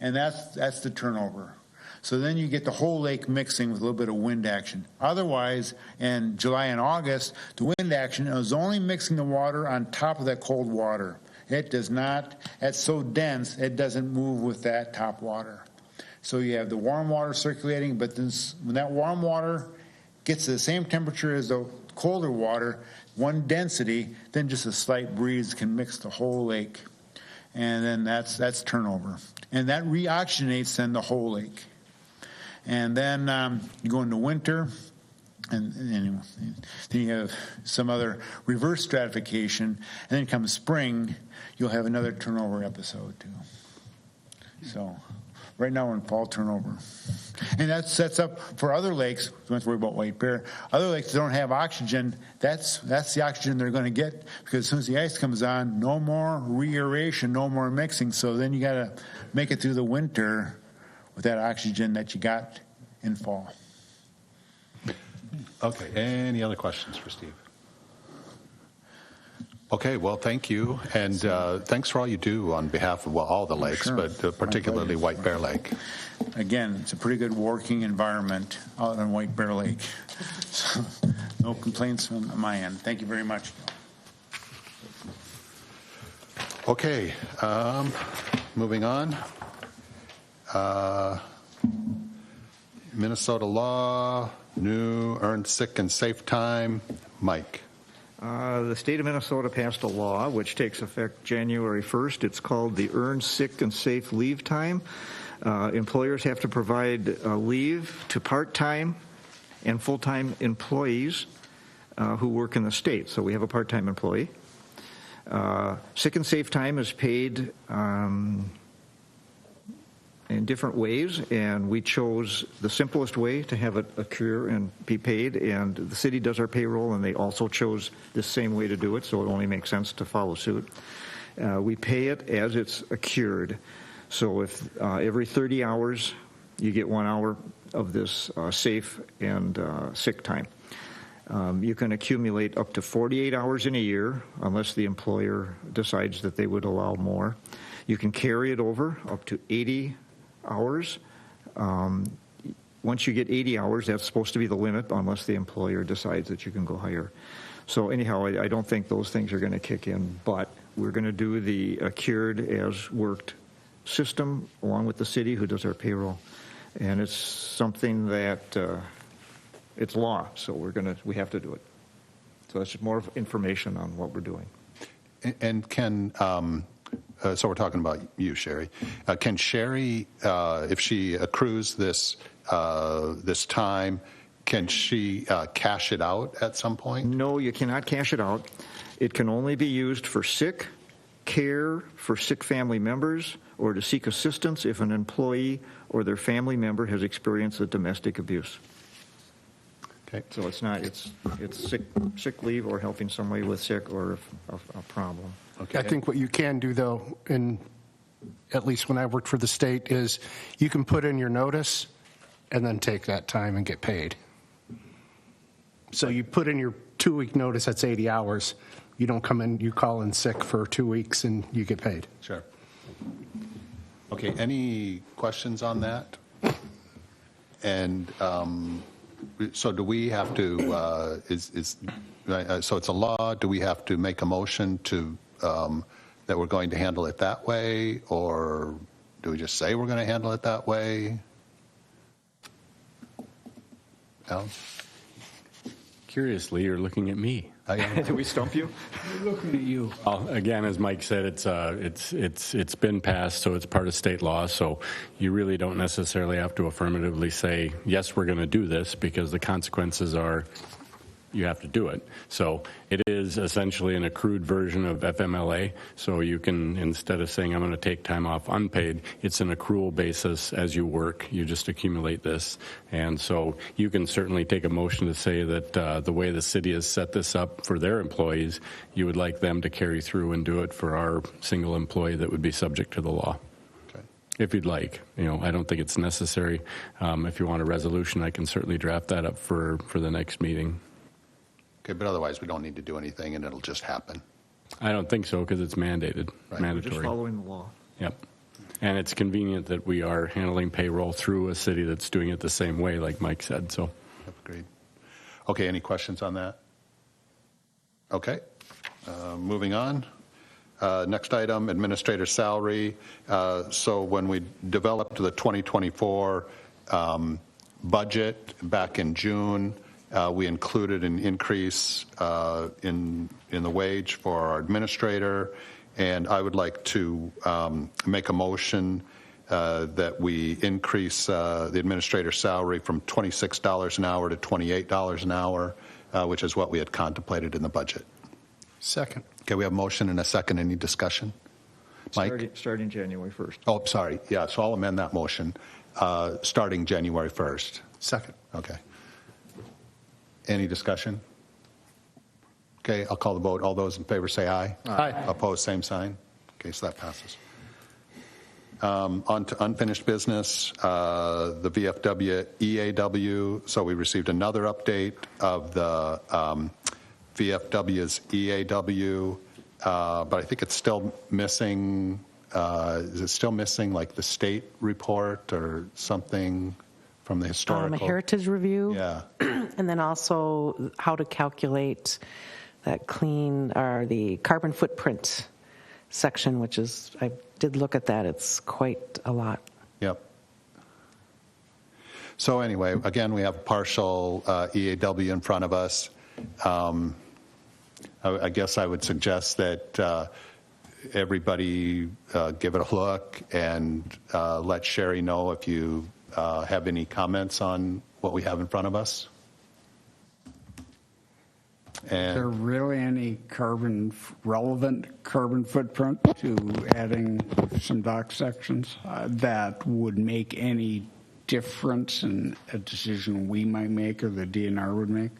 and that's the turnover. So then you get the whole lake mixing with a little bit of wind action. Otherwise, in July and August, the wind action is only mixing the water on top of that cold water. It does not, it's so dense, it doesn't move with that top water. So you have the warm water circulating, but then when that warm water gets to the same temperature as the colder water, one density, then just a slight breeze can mix the whole lake. And then that's turnover. And that reoxygenates then the whole lake. And then you go into winter, and then you have some other reverse stratification, and then come spring, you'll have another turnover episode too. So right now we're in fall turnover. And that sets up for other lakes, don't have to worry about White Bear, other lakes that don't have oxygen, that's the oxygen they're going to get, because as soon as the ice comes on, no more re-aeration, no more mixing, so then you got to make it through the winter with that oxygen that you got in fall.
Okay, any other questions for Steve? Okay, well, thank you, and thanks for all you do on behalf of all the lakes,
Sure.
but particularly White Bear Lake.
Again, it's a pretty good working environment out on White Bear Lake. So, no complaints from my end. Thank you very much.
Okay, moving on. Minnesota law, new earned sick and safe time. Mike.
The state of Minnesota passed a law which takes effect January 1st. It's called the Earned Sick and Safe Leave Time. Employers have to provide leave to part-time and full-time employees who work in the state. So we have a part-time employee. Sick and safe time is paid in different ways, and we chose the simplest way to have it occur and be paid, and the city does our payroll, and they also chose the same way to do it, so it only makes sense to follow suit. We pay it as it's accrued. So if every 30 hours you get 1 hour of this safe and sick time. You can accumulate up to 48 hours in a year unless the employer decides that they would allow more. You can carry it over up to 80 hours. Once you get 80 hours, that's supposed to be the limit unless the employer decides that you can go higher. So anyhow, I don't think those things are going to kick in, but we're going to do the accrued as worked system along with the city who does our payroll. And it's something that it's law, so we have to do it. So that's just more information on what we're doing.
And can, so we're talking about you, Sherry. Can Sherry, if she accrues this time, can she cash it out at some point?
No, you cannot cash it out. It can only be used for sick, care for sick family members, or to seek assistance if an employee or their family member has experienced a domestic abuse.
Okay.
So it's sick leave or helping somebody with sick or a problem.
Okay.
I think what you can do, though, and at least when I worked for the state, is you can put in your notice and then take that time and get paid. So you put in your 2-week notice, that's 80 hours. You don't come in, you call in sick for 2 weeks, and you get paid.
Sure. Okay, any questions on that? And so do we have to, so it's a law, do we have to make a motion to, that we're going to handle it that way, or do we just say we're going to handle it that way? Al?
Curiously, you're looking at me.
Did we stump you?
Looking at you.
Well, again, as Mike said, it's been passed, so it's part of state law. So you really don't necessarily have to affirmatively say yes, we're going to do this, because the consequences are you have to do it. So it is essentially an accrued version of FMLA. So you can, instead of saying I'm going to take time off unpaid, it's an accrual basis as you work. You just accumulate this. And so you can certainly take a motion to say that the way the city has set this up for their employees, you would like them to carry through and do it for our single employee that would be subject to the law.
Okay.
If you'd like. I don't think it's necessary. If you want a resolution, I can certainly draft that up for the next meeting.
Okay, but otherwise we don't need to do anything and it'll just happen.
I don't think so, because it's mandated,
Right.
mandatory.
We're just following the law.
Yep. And it's convenient that we are handling payroll through a city that's doing it the same way, like Mike said. So,
Yep, agreed. Okay, any questions on that? Okay, moving on. Next item, administrator salary. So when we developed the 2024 budget back in June, we included an increase in the wage for our administrator, and I would like to make a motion that we increase the administrator's salary from $26 an hour to $28 an hour, which is what we had contemplated in the budget.
Second.
Okay, we have a motion and a second. Any discussion? Mike?
Starting January 1st.
Oh, sorry. Yeah, so I'll amend that motion, starting January 1st.
Second.
Okay. Any discussion? Okay, I'll call the vote. All those in favor say aye.
Aye.
Opposed, same sign. Okay, so that passes. On to unfinished business, the VFW EAW. So we received another update of the VFW's EAW, but I think it's still missing. Is it still missing like the state report or something from the historical?
A heritage review.
Yeah.
And then also how to calculate that the carbon footprint section, which is, I did look at that, it's quite a lot.
Yep. So anyway, again, we have partial EAW in front of us. I guess I would suggest that everybody give it a look and let Sherry know if you have any comments on what we have in front of us.
Is there
And
really any relevant carbon footprint to adding some dock sections that would make any difference in a decision we might make or the DNR would make?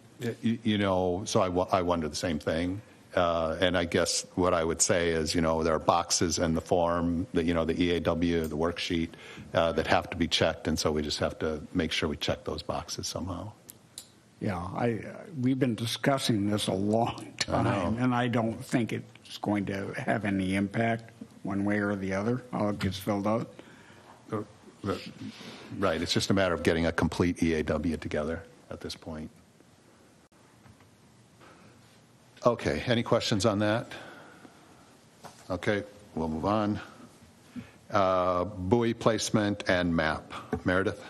you know, so I wonder the same thing. And I guess what I would say is, you know, there are boxes in the form that, you know, the EAW, the worksheet that have to be checked. And so we just have to make sure we check those boxes somehow.
Yeah, we've been discussing this a long time, and I don't think it's going to have any impact one way or the other, how it gets filled out.
Right. It's just a matter of getting a complete EAW together at this point. Okay. Any questions on that? Okay. We'll move on. Buoy placement and map. Meredith?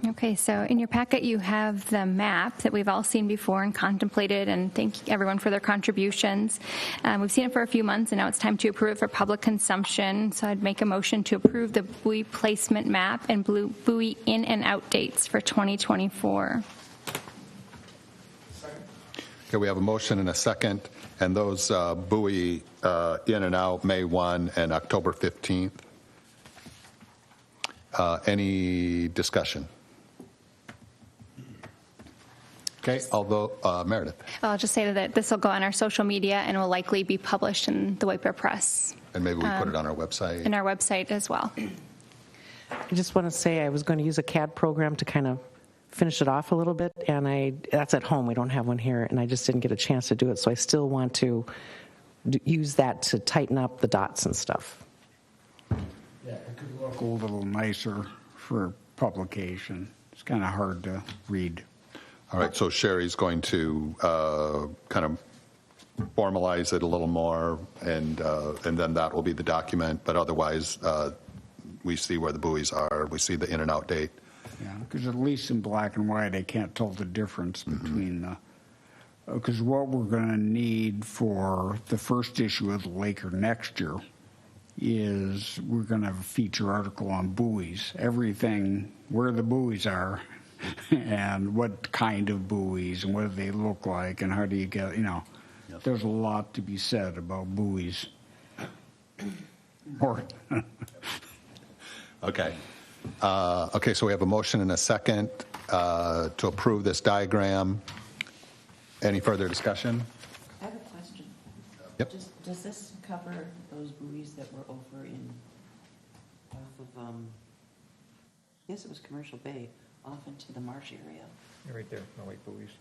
Okay, so in your packet, you have the map that we've all seen before and contemplated, and thank everyone for their contributions. We've seen it for a few months, and now it's time to approve it for public consumption. So I'd make a motion to approve the buoy placement map and buoy in and out dates for 2024.
Okay, we have a motion and a second, and those buoy in and out May 1 and October 15th. Any discussion? Okay, although, Meredith.
I'll just say that this will go on our social media and will likely be published in the White Bear Press.
And maybe we put it on our website.
In our website as well.
I just want to say I was going to use a CAD program to kind of finish it off a little bit, and that's at home. We don't have one here, and I just didn't get a chance to do it, so I still want to use that to tighten up the dots and stuff.
Yeah, it could look a little nicer for publication. It's kind of hard to read.
All right, so Sherry's going to kind of formalize it a little more, and then that will be the document. But otherwise, we see where the buoys are. We see the in and out date.
Yeah, because at least in black and white, I can't tell the difference between the. Because what we're going to need for the first issue of the Laker next year is we're going to have a feature article on buoys, everything, where the buoys are, and what kind of buoys, and what do they look like, and how do you get, you know, there's a lot to be said about buoys.
Okay. Okay, so we have a motion and a second to approve this diagram. Any further discussion?
I have a question.
Yep.
Does this cover those buoys that were over in, off of, I guess it was Commercial Bay, off into the marsh area?
Right there, no white buoys.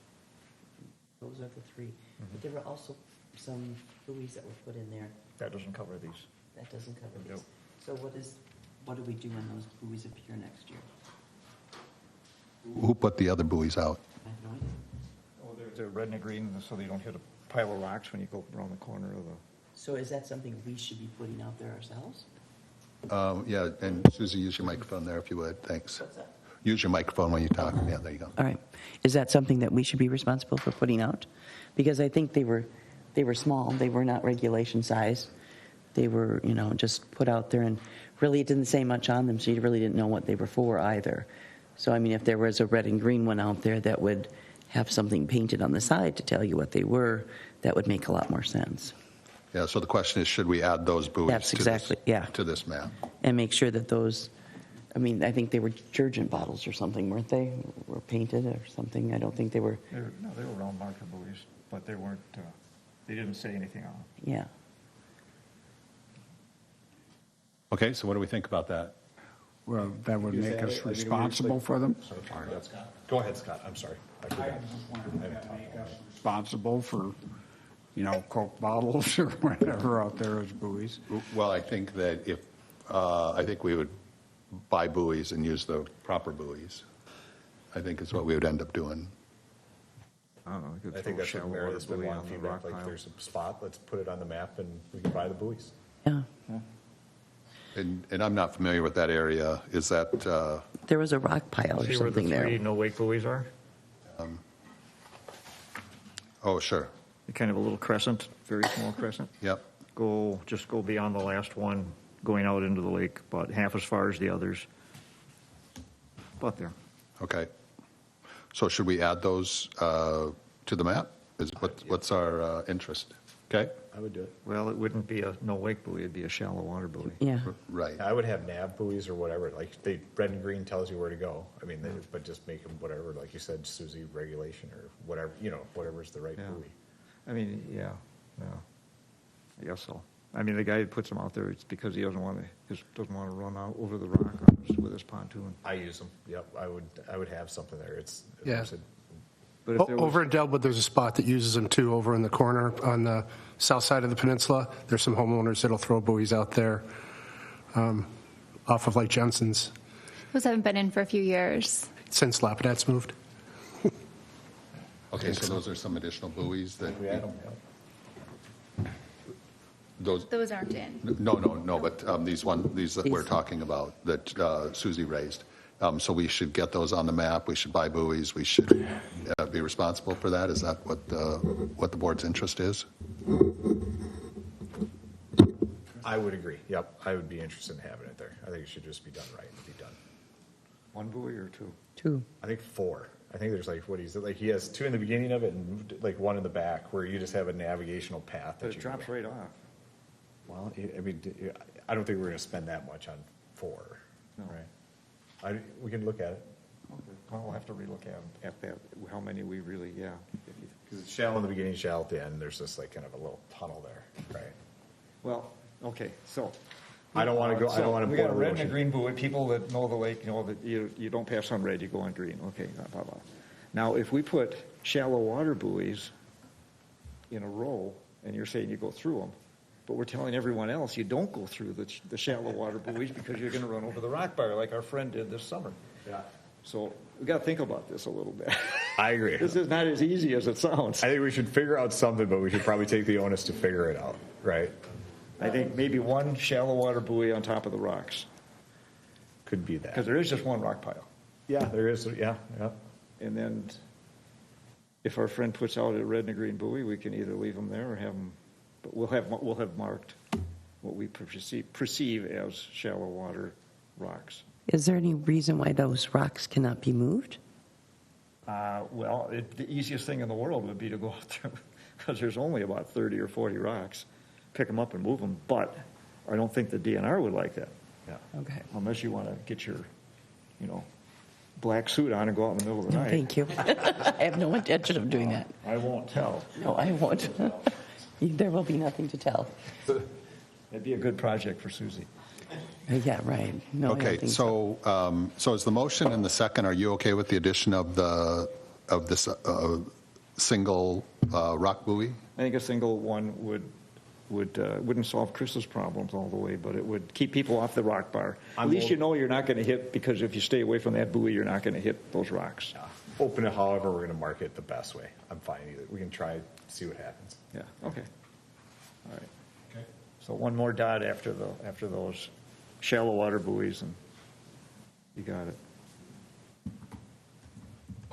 Those are the three. But there were also some buoys that were put in there.
That doesn't cover these.
That doesn't cover these.
Nope.
So what do we do when those buoys appear next year?
Who put the other buoys out?
I have no idea.
Oh, they're red and green, so they don't hit a pile of rocks when you go around the corner of the...
So is that something we should be putting out there ourselves?
Yeah, and Susie, use your microphone there if you would. Thanks.
What's that?
Use your microphone when you talk. Yeah, there you go.
All right. Is that something that we should be responsible for putting out? Because I think they were small. They were not regulation size. They were, you know, just put out there, and really it didn't say much on them, so you really didn't know what they were for either. So, I mean, if there was a red and green one out there that would have something painted on the side to tell you what they were, that would make a lot more sense.
Yeah, so the question is, should we add those buoys
That's exactly, yeah.
to this map?
And make sure that those, I mean, I think they were detergent bottles or something, weren't they? Were painted or something. I don't think they were.
They were round marker buoys, but they weren't, they didn't say anything on them.
Yeah.
Okay, so what do we think about that?
Well, that would make us responsible for them.
Go ahead, Scott. I'm sorry. I forgot.
Responsible for, you know, Coke bottles or whatever out there as buoys.
Well, I think that if, I think we would buy buoys and use the proper buoys. I think is what we would end up doing.
I don't know.
I think that's what Meredith's been wanting feedback. Like, there's a spot, let's put it on the map, and we can buy the buoys.
Yeah.
And I'm not familiar with that area. Is that,
There was a rock pile or
See where the
something there.
three no-wake buoys are?
oh, sure.
Kind of a little crescent, very small crescent.
Yep.
Just go beyond the last one, going out into the lake, about half as far as the others. About there.
Okay. So should we add those to the map? What's our interest? Okay?
I would do it.
Well, it wouldn't be a no-wake buoy, it'd be a shallow water buoy.
Yeah.
Right.
I would have nav buoys or whatever, like red and green tells you where to go. I mean, but just make them whatever, like you said, Susie, regulation or whatever, whatever's the right
Yeah.
buoy.
I mean, yeah, I guess so. I mean, the guy who puts them out there, it's because he doesn't want to run out over the rock with his pontoon.
I use them. Yep, I would have something there. It's
Yeah.
But if there was,
Over in Delwood, there's a spot that uses them too, over in the corner on the south side of the peninsula. There's some homeowners that'll throw buoys out there off of Lake Jensen's
Those haven't been in for a few years.
since Lapidat's moved.
Okay, so those are some additional buoys that,
We had them.
Those aren't in.
no, but these that we're talking about, that Susie raised. So we should get those on the map, we should buy buoys, we should be responsible for that? Is that what the board's interest is?
I would agree. Yep, I would be interested in having it there. I think it should just be done right and be done.
one buoy or two?
2.
I think 4. I think there's he has 2 in the beginning of it and like 1 in the back where you just have a navigational path.
But
that
it
you
drops right off.
Well, I mean, I don't think we're going to spend that much on 4.
No.
Right. We can look at it.
Okay. Well, we'll have to relook at that, how many we really, yeah.
Because it's shallow in the beginning, shallow at the end. There's just like kind of a little tunnel there, right?
Well, okay, so.
I don't want to go. I don't want to.
We got a red and a green buoy. People that know the lake know that you don't pass on red, you go on green. Okay, blah, blah. Now, if we put shallow water buoys in a row, and you're saying you go through them, but we're telling everyone else you don't go through the shallow water buoys because you're going to run over the rock bar like our friend did this summer.
Yeah.
So we got to think about this a little bit.
I agree.
This is not as easy as it sounds.
I think we should figure out something, but we should probably take the onus to figure it out, right?
I think maybe one shallow water buoy on top of the rocks,
Could be that.
because there is just one rock pile.
Yeah, there is. Yeah.
And then if our friend puts out a red and a green buoy, we can either leave them there or have them, but we'll have marked what we perceive as shallow water rocks.
Is there any reason why those rocks cannot be moved?
Well, the easiest thing in the world would be to go out there, because there's only about 30 or 40 rocks, pick them up and move them, but I don't think the DNR would like that.
Yeah.
Okay.
Unless you want to get your, black suit on and go out in the middle of the
No,
night.
thank you. I have no intention of doing that.
I won't tell.
No, I won't. There will be nothing to tell.
It'd be a good project for Susie.
Yeah, right. No, I don't
Okay,
think
so is the motion and the second, are you okay with the addition of this single rock buoy?
I think a single one wouldn't solve Chris's problems all the way, but it would keep people off the rock bar. At least you know you're not going to hit, because if you stay away from that buoy, you're not going to hit those rocks.
Open it however we're going to market it the best way. I'm fine either. We can try, see what happens.
Yeah, okay. All right. Okay. So one more dot after those shallow water buoys, and you got it.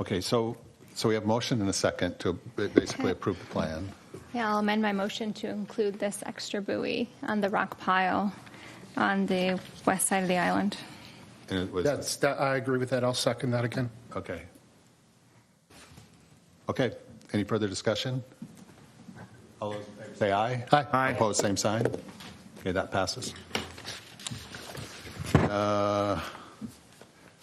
Okay, so we have motion and a second to basically approve the plan.
Yeah, I'll amend my motion to include this extra buoy on the rock pile on the west side of the island.
And it was,
I agree with that. I'll second that again.
okay. Okay, any further discussion? All those in favor say aye.
Aye.
Aye.
Opposed, same sign. Okay, that passes.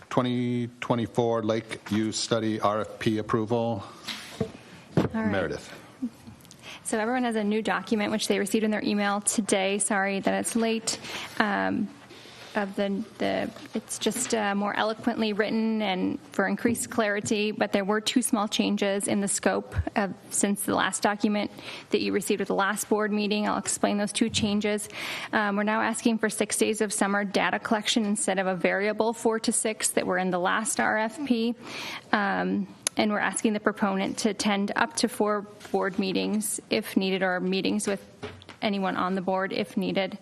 2024 Lake Use Study RFP approval.
All right.
Meredith.
So everyone has a new document, which they received in their email today. Sorry that it's late. It's just more eloquently written and for increased clarity, but there were 2 small changes in the scope since the last document that you received at the last board meeting. I'll explain those 2 changes. We're now asking for 6 days of summer data collection instead of a variable 4 to 6 that were in the last RFP. And we're asking the proponent to attend up to 4 board meetings if needed, or meetings with anyone on the board if needed.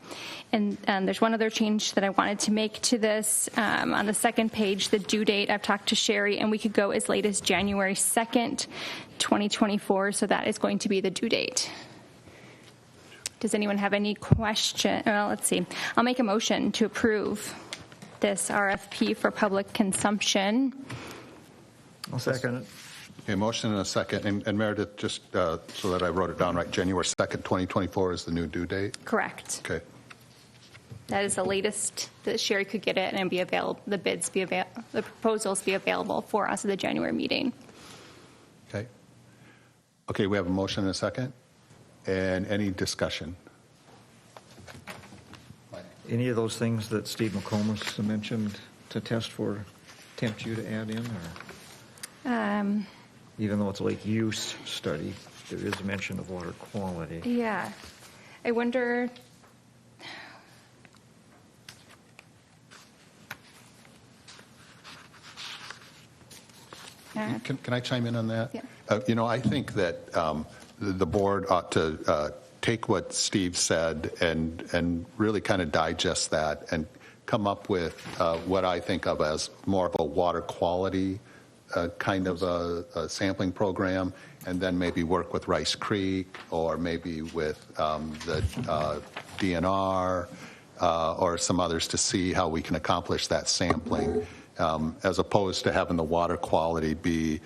And there's one other change that I wanted to make to this. On the second page, the due date, I've talked to Sherry, and we could go as late as January 2nd, 2024, so that is going to be the due date. Does anyone have any question? Well, let's see. I'll make a motion to approve this RFP for public consumption.
I'll second it.
Okay, motion and a second. And Meredith, just so that I wrote it down right, January 2nd, 2024 is the new due date?
Correct.
Okay.
That is the latest that Sherry could get it and be available. The bids be available. The proposals be available for us at the January meeting.
Okay. Okay, we have a motion and a second. And any discussion?
Any of those things that Steve McComas mentioned to test for tempt you to add in? Or even though it's a lake use study, there is a mention of water quality.
Yeah. I wonder.
Can I chime in on that?
Yeah.
I think that the board ought to take what Steve said and really kind of digest that and come up with what I think of as more of a water quality kind of a sampling program, and then maybe work with Rice Creek or maybe with the DNR or some others to see how we can accomplish that sampling, as opposed to having the water quality be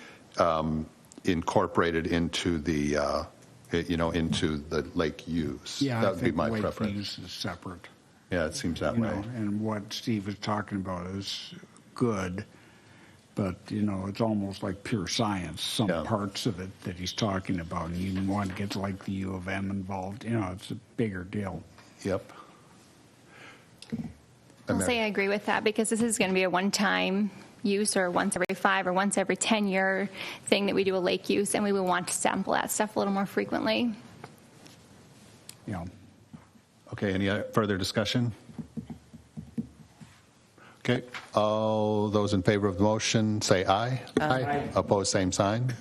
incorporated into the into the lake use.
Yeah,
That
I
would be
think
my
lake
preference.
use is separate.
Yeah, it seems that way.
And what Steve was talking about is good, but, it's almost like pure science, some
Yeah.
parts of it that he's talking about. And you want to get like the U of M involved, it's a bigger deal.
Yep.
I'll say I agree with that, because this is going to be a one-time use, or once every 5 or once every 10-year thing that we do a lake use, and we will want to sample that stuff a little more frequently.
Yeah.
Okay, any further discussion? Okay, all those in favor of the motion say aye. Aye. Opposed, same sign.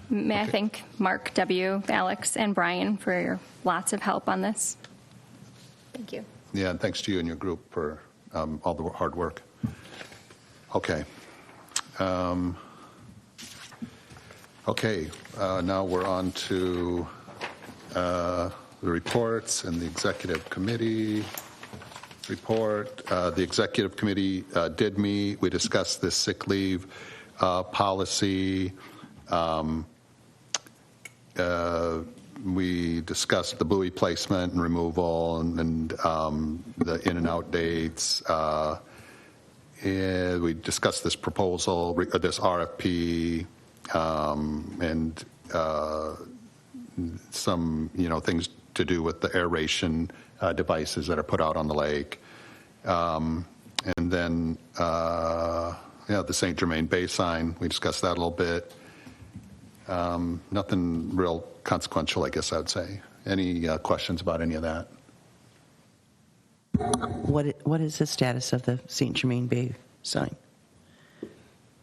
May I thank Mark W., Alex, and Brian for your lots of help on this. Thank you.
Yeah, and thanks to you and your group for all the hard work. Okay. Now we're on to the reports and the executive committee report. The executive committee did meet. We discussed this sick leave policy. We discussed the buoy placement and removal and the in and out dates. And we discussed this proposal, this RFP, and some, things to do with the aeration devices that are put out on the lake. And then, the St. Germain Bay sign, we discussed that a little bit. Nothing real consequential, I guess I would say. Any questions about any of that?
What is the status of the St. Germain Bay sign?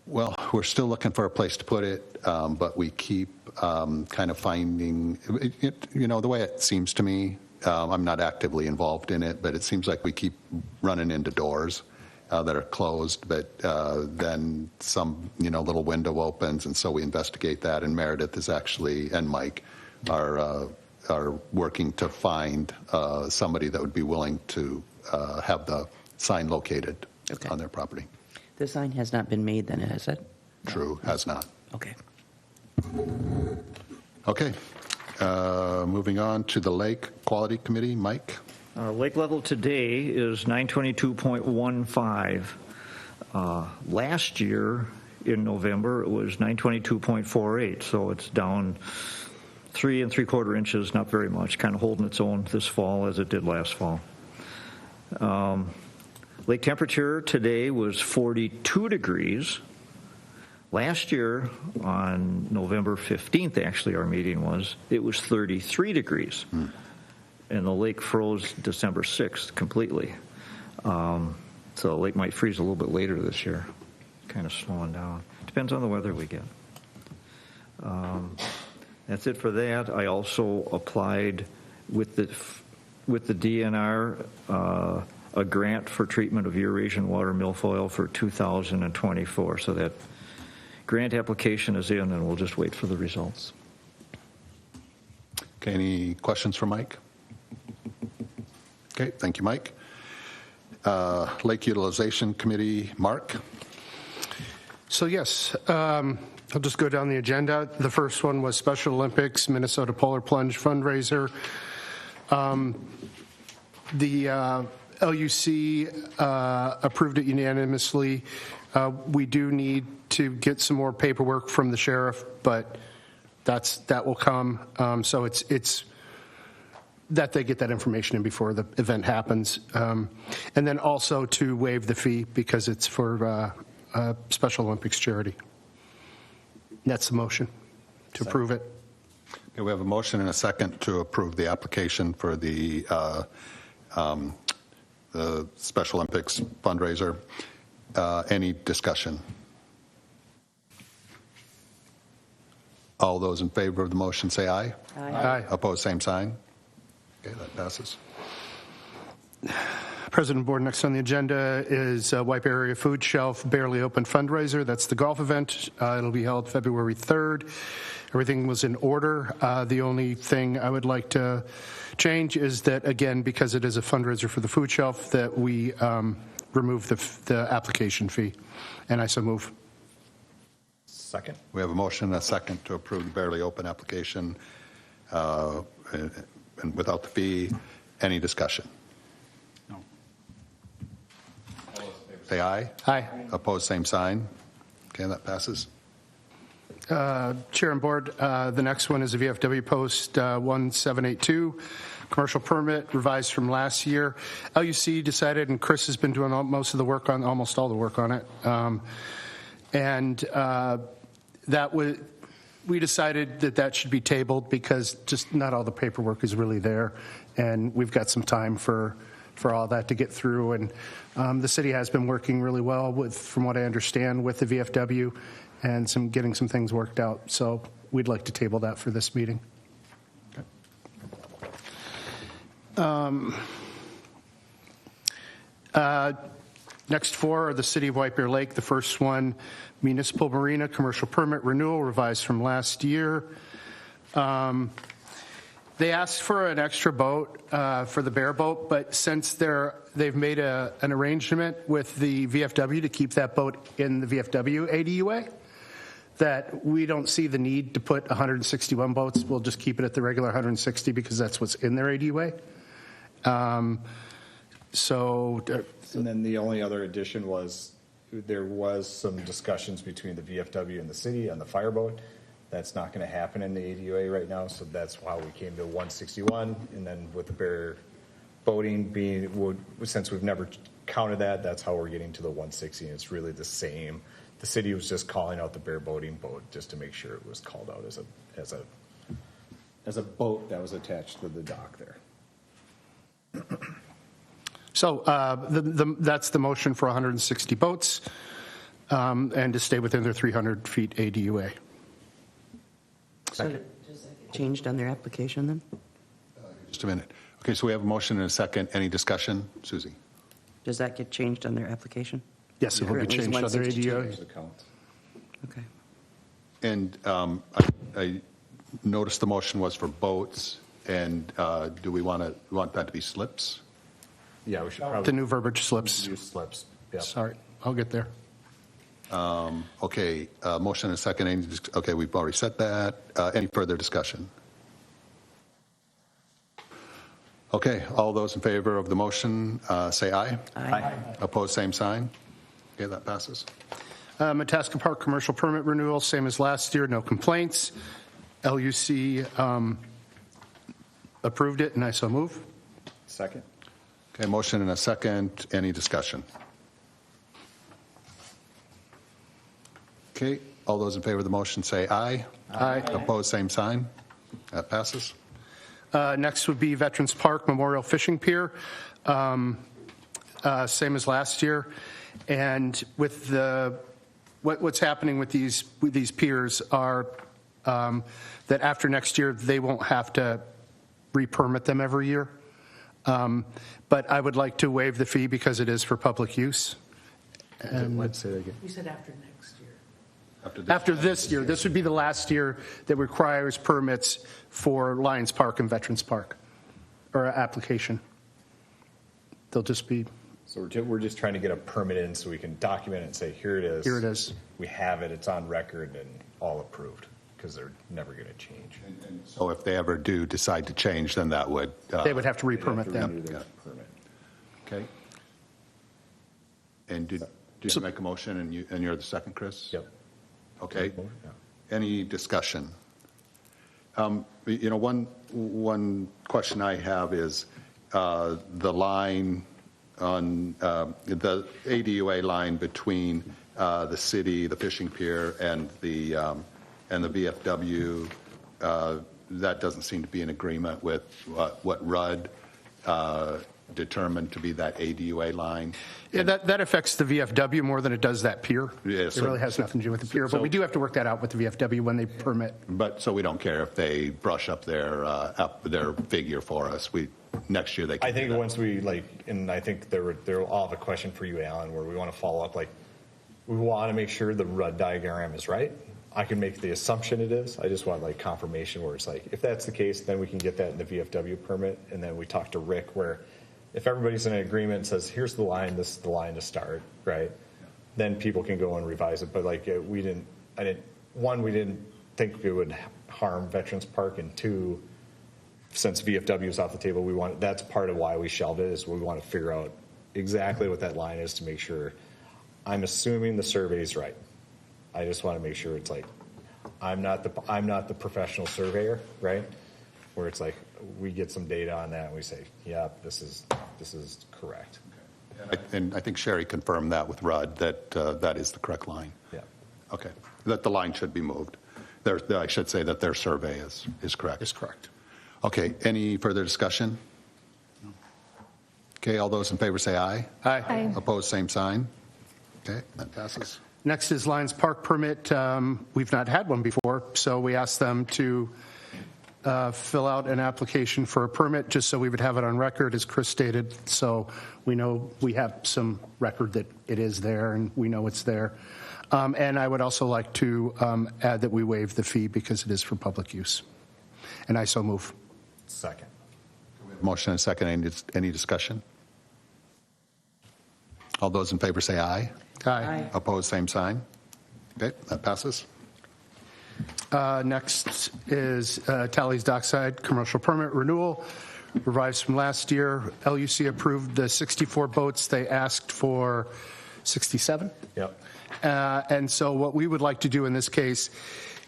Well, we're still looking for a place to put it, but we keep kind of finding, the way it seems to me, I'm not actively involved in it, but it seems like we keep running into doors that are closed, but then some, little window opens, and so we investigate that, and Meredith is actually, and Mike, are working to find somebody that would be willing to have the sign located on their property.
The sign has not been made then, has it?
True, has not.
Okay.
Okay. Moving on to the Lake Quality Committee. Mike?
Lake level today is 922.15. Last year in November, it was 922.48, so it's down 3 3/4 inches, not very much, kind of holding its own this fall as it did last fall. Lake temperature today was 42 degrees. Last year, on November 15th, actually, our meeting was, it was 33 degrees. And the lake froze December 6th completely. So the lake might freeze a little bit later this year, kind of slowing down. Depends on the weather we get. That's it for that. I also applied with the DNR, a grant for treatment of Eurasian water milfoil for 2024. So that grant application is in, and we'll just wait for the results.
Okay, any questions for Mike? Okay, thank you, Mike. Lake Utilization Committee, Mark?
So yes, I'll just go down the agenda. The first one was Special Olympics Minnesota Polar Plunge fundraiser. The LUC approved it unanimously. We do need to get some more paperwork from the sheriff, but that will come. So it's that they get that information in before the event happens. And then also to waive the fee because it's for Special Olympics charity. That's the motion to approve it.
Okay, we have a motion and a second to approve the application for the Special Olympics fundraiser. Any discussion? All those in favor of the motion say aye.
Aye.
Opposed, same sign. Okay, that passes.
President Board, next on the agenda is Wipe Area Food Shelf Barely Open fundraiser. That's the golf event. It'll be held February 3rd. Everything was in order. The only thing I would like to change is that, again, because it is a fundraiser for the food shelf, that we remove the application fee. And I so move.
Second.
We have a motion and a second to approve the barely open application and without the fee. Any discussion?
No.
Say aye.
Aye.
Opposed, same sign. Okay, that passes.
Chair and Board, the next one is a VFW Post 1782, commercial permit revised from last year. LUC decided, and Chris has been doing almost all the work on it. We decided that should be tabled because just not all the paperwork is really there, and we've got some time for all that to get through. And the city has been working really well from what I understand, with the VFW and getting some things worked out. So we'd like to table that for this meeting. Next four are the City of White Bear Lake. The first one, Municipal Marina Commercial Permit Renewal, revised from last year. They asked for an extra boat for the Bear Boat, but since they've made an arrangement with the VFW to keep that boat in the VFW ADUA, that we don't see the need to put 161 boats. We'll just keep it at the regular 160 because that's what's in their ADUA.
And then the only other addition was there was some discussions between the VFW and the city on the fireboat. That's not going to happen in the ADUA right now, so that's how we came to 161. And then with the bear boating since we've never counted that, that's how we're getting to the 160. And it's really the same. The city was just calling out the bear boating boat just to make sure it was called out as a boat that was attached to the dock there.
So that's the motion for 160 boats and to stay within their 300 feet ADUA.
Second.
Changed on their application then?
Just a minute. Okay, so we have a motion and a second. Any discussion? Susie?
Does that get changed on their application?
Yes, it will be
Currently it's
changed on their
162.
ADUA.
Okay.
And I noticed the motion was for boats, and do we want that to be slips?
Yeah, we should probably
The new verbiage slips.
use slips. Yep.
Sorry, I'll get there.
Okay, motion and a second. Okay, we've already said that. Any further discussion? Okay, all those in favor of the motion say aye.
Aye.
Opposed, same sign. Okay, that passes.
Mataska Park commercial permit renewal, same as last year, no complaints. LUC approved it, and I so move.
Second.
Okay, motion and a second. Any discussion? Okay, all those in favor of the motion say aye.
Aye.
Opposed, same sign. That passes.
Next would be Veterans Park Memorial Fishing Pier, same as last year. And with what's happening with these piers are that after next year they won't have to re-permit them every year. But I would like to waive the fee because it is for public use.
Let's say that again.
You said after next year.
After this year, this would be the last year that requires permits for Lions Park and Veterans Park, or application. They'll just be,
So we're just trying to get a permit in so we can document it and say, here it is.
Here it is.
We have it, it's on record and all approved, because they're never going to change.
So if they ever do decide to change, then that would.
they would have to
They'd have
re-permit
to
them.
renew their permit.
Okay. And did you make a motion and you're the second, Chris?
Yep.
Okay.
Yeah.
Any discussion? One question I have is the line on the ADUA line between the city, the fishing pier, and the VFW. That doesn't seem to be in agreement with what Rudd determined to be that ADUA line.
Yeah, that affects the VFW more than it does that pier.
Yeah,
It
so-
really has nothing to do with the pier,
so-
but we do have to work that out with the VFW when they permit.
But so we don't care if they brush up their figure for us. Next year they can
I think
do that.
once we and I think I'll have a question for you, Alan, where we want to follow up. We want to make sure the Rudd diagram is right. I can make the assumption it is. I just want confirmation where it's if that's the case, then we can get that in the VFW permit, and then we talk to Rick where if everybody's in agreement and says, here's the line, this is the line to start, right? Then people can go and revise it. But we didn't think it would harm Veterans Park, and two, since VFW is off the table, that's part of why we shelved it, is we want to figure out exactly what that line is to make sure. I'm assuming the survey's right. I just want to make sure it's I'm not the professional surveyor, right? Where it's we get some data on that and we say, yeah, this is correct.
And I think Sherry confirmed that with Rudd, that that is the correct line.
Yeah.
Okay. That the line should be moved. I should say that their survey is correct.
Is correct.
Okay. Any further discussion? Okay. All those in favor say aye.
Aye.
Aye.
Opposed, same sign. Okay. That passes.
Next is Lions Park permit. We've not had one before, so we asked them to fill out an application for a permit, just so we would have it on record, as Chris stated, so we know we have some record that it is there and we know it's there. And I would also like to add that we waive the fee because it is for public use. And I so move.
Second.
Motion and second. Any discussion? All those in favor say aye.
Aye.
Opposed, same sign. Okay. That passes.
Next is Tally's Dockside commercial permit renewal, revised from last year. LUC approved the 64 boats. They asked for 67.
Yep.
And so what we would like to do in this case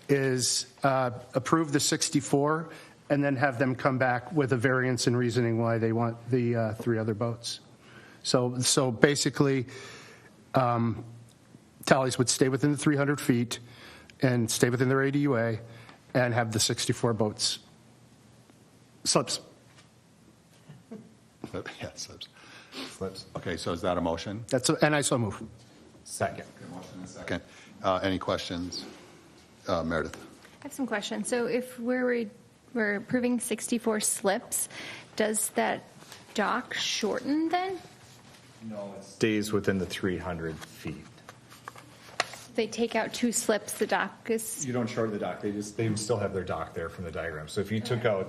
is approve the 64 and then have them come back with a variance and reasoning why they want the 3 other boats. So basically, Tally's would stay within the 300 feet and stay within their ADUA and have the 64 boats. Slips.
Yeah, slips.
Slips.
Okay, so is that a motion?
And I so move.
Second.
Motion and second. Any questions? Meredith?
I have some questions. So if we're approving 64 slips, does that dock shorten then?
No, it stays within the 300 feet.
They take out 2 slips, the dock is,
You don't shorten the dock. They would still have their dock there from the diagram. So if you took out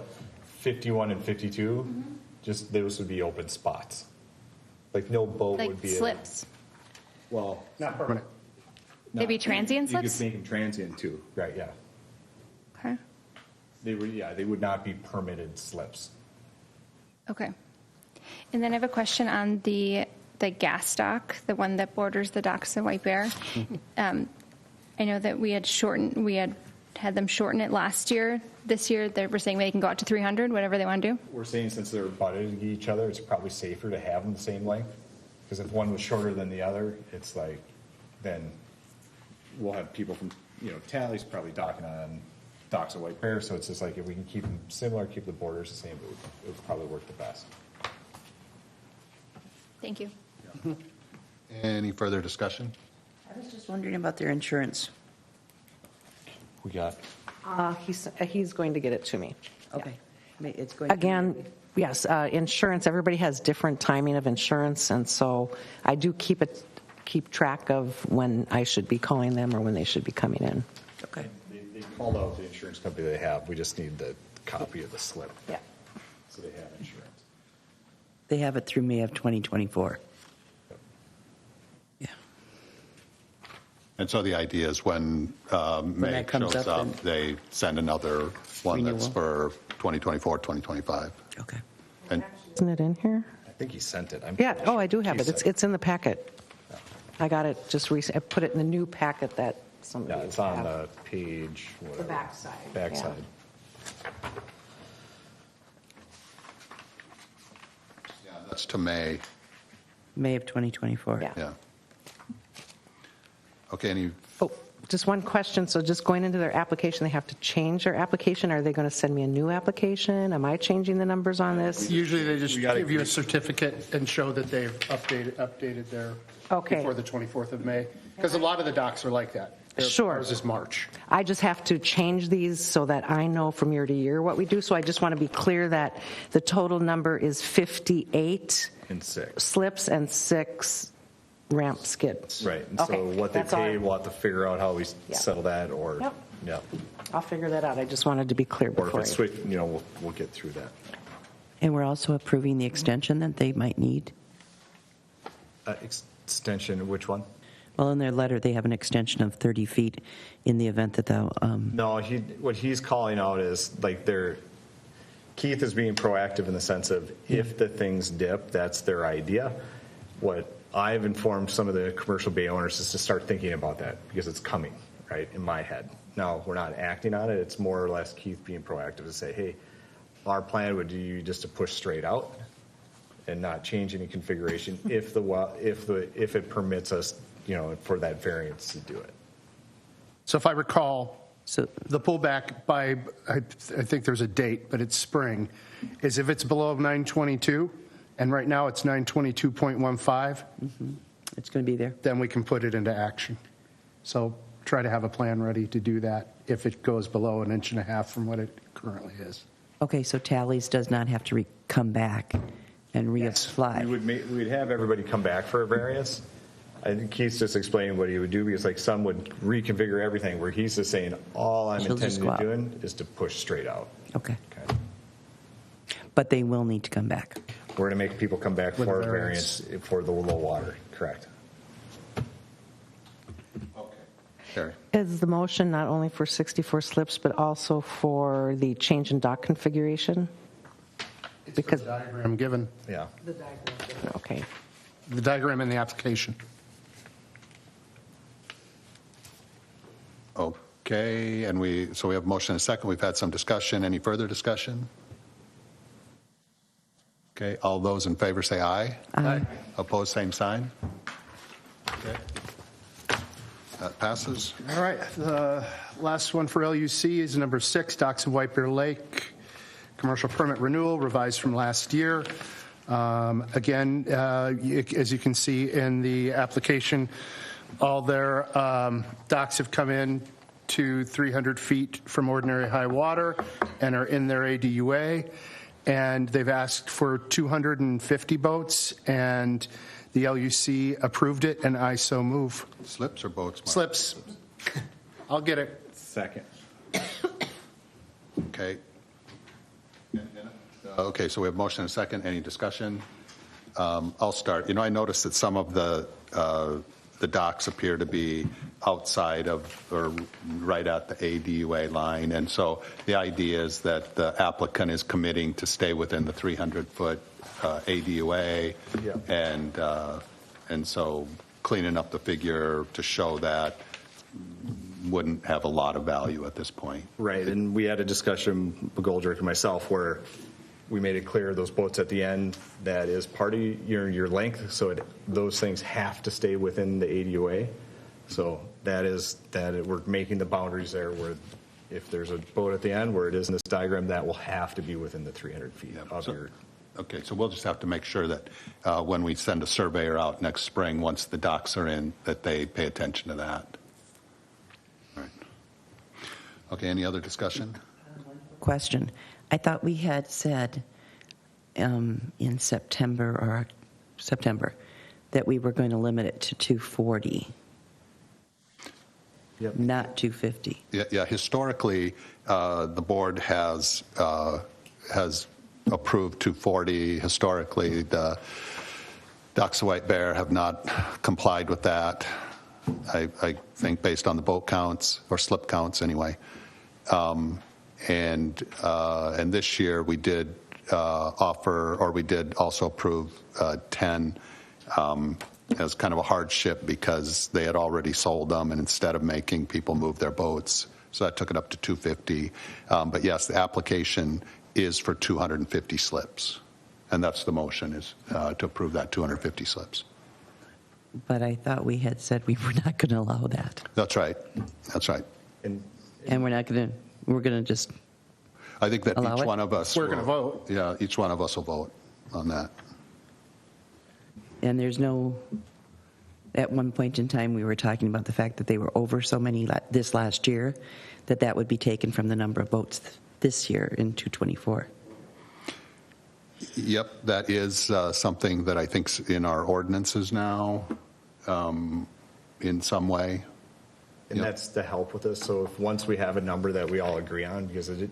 51 and 52, just those would be open spots. No boat
like
would be
slips.
Well,
Not permanent.
Maybe transient
you
slips?
could make them transient too. Right. Yeah.
Okay.
They would not be permitted slips.
Okay. And then I have a question on the gas dock, the one that borders the docks of White Bear. I know that we had them shorten it last year. This year, we're saying they can go out to 300, whatever they want to do.
We're saying since they're butted each other, it's probably safer to have them the same length. Because if one was shorter than the other, it's then we'll have people from, Tally's probably docking on docks of White Bear. So it's just if we can keep them similar, keep the borders the same, it would probably work the best.
Thank you.
Any further discussion?
I was just wondering about their insurance.
We got
He's going to get it to me.
Okay. It's going to be-
Again, yes, insurance, everybody has different timing of insurance, and so I do keep track of when I should be calling them or when they should be coming in.
Okay.
They called out the insurance company they have. We just need the copy of the slip.
Yeah.
So they have insurance.
They have it through May of 2024. Yeah.
And so the idea is when May
that comes
shows
up,
up, they send another one that's
Renewal.
for 2024, 2025.
Okay.
And
Isn't it in here?
I think he sent it.
Yeah, oh, I do have it. It's in the packet. I got it just recently. I put it in the new packet that somebody.
Yeah, it's on
have.
the page, whatever.
The backside.
Backside.
yeah, that's to May.
May of 2024.
Yeah.
Yeah. Okay, any,
Oh, just one question. So just going into their application, they have to change their application? Are they going to send me a new application? Am I changing the numbers on this?
Usually they just
We gotta
give you a
agree.
certificate and show that they've updated their,
Okay.
before the 24th of May. Because a lot of the docs are like that.
Sure.
Ours is March.
I just have to change these so that I know from year to year what we do. So I just want to be clear that the total number is 58
And 6.
slips and 6 ramp skids.
Right. And
Okay,
so what they
that's all I-
pay, we'll have to figure out how we
Yeah.
settle that or,
Yep.
yeah.
I'll figure that out. I just wanted to be clear
Or if
before.
it's switched, we'll get through that.
And we're also approving the extension that they might need.
Extension, which one?
Well, in their letter, they have an extension of 30 feet in the event that the,
No, what he's calling out is like Keith is being proactive in the sense of if the things dip, that's their idea. What I've informed some of the commercial bay owners is to start thinking about that because it's coming, right, in my head. Now, we're not acting on it. It's more or less Keith being proactive to say, hey, our plan would be just to push straight out and not change any configuration if it permits us, for that variance to do it.
So if I recall,
so
the pullback by, I think there's a date, but it's spring, is if it's below 922, and right now it's 922.15,
it's going to be there.
then we can put it into action. So try to have a plan ready to do that if it goes below 1.5 inches from what it currently is.
Okay, so Tallies does not have to come back and reapply.
We'd have everybody come back for a variance. I think Keith's just explaining what he would do because like some would reconfigure everything where he's just saying, all I'm
She'll just
intending
go
on
out.
doing is to push straight out.
Okay.
Okay.
But they will need to come back.
We're going to make people come back
With
for a
variance.
variance for the low water, correct?
Carrie?
Is the motion not only for 64 slips, but also for the change in dock configuration? Because,
The diagram given,
Yeah.
okay.
the diagram in the application.
Okay, and so we have a motion and a second. We've had some discussion. Any further discussion? Okay, all those in favor say aye.
Aye.
Opposed, same sign. Okay. That passes.
All right, the last one for LUC is number 6, Docks of White Bear Lake, commercial permit renewal, revised from last year. Again, as you can see in the application, all their docks have come in to 300 feet from ordinary high water and are in their ADUA. And they've asked for 250 boats, and the LUC approved it, and I so move.
Slips or boats? Mark?
Slips. I'll get it.
Second.
Okay. Okay, so we have motion and a second. Any discussion? I'll start. I noticed that some of the docks appear to be outside of or right at the ADUA line. And so the idea is that the applicant is committing to stay within the 300-foot ADUA.
Yeah.
And so cleaning up the figure to show that wouldn't have a lot of value at this point.
Right, and we had a discussion, Goldrick and myself, where we made it clear those boats at the end, that is part of your length, so those things have to stay within the ADUA. So we're making the boundaries there where if there's a boat at the end where it is in this diagram, that will have to be within the 300 feet of your.
Okay, so we'll just have to make sure that when we send a surveyor out next spring, once the docks are in, that they pay attention to that. All right. Okay, any other discussion?
Question. I thought we had said in September that we were going to limit it to 240,
Yep.
not 250.
Yeah, historically, the board has approved 240. Historically, the Ducks of White Bear have not complied with that, I think, based on the boat counts, or slip counts anyway. And this year we did we did also approve 10 as kind of a hardship because they had already sold them, and instead of making people move their boats, so that took it up to 250. But yes, the application is for 250 slips, and that's the motion, is to approve that 250 slips.
But I thought we had said we were not going to allow that.
That's right. That's right.
And
And we're going to just,
I think that
Allow
each
it?
one of us
We're gonna vote.
Yeah, each one of us will vote on that.
and there's no, at one point in time, we were talking about the fact that they were over so many this last year, that would be taken from the number of boats this year in 224.
Yep, that is something that I think's in our ordinances now, in some way.
And
Yep.
that's to help with this. So if once we have a number that we all agree on, because the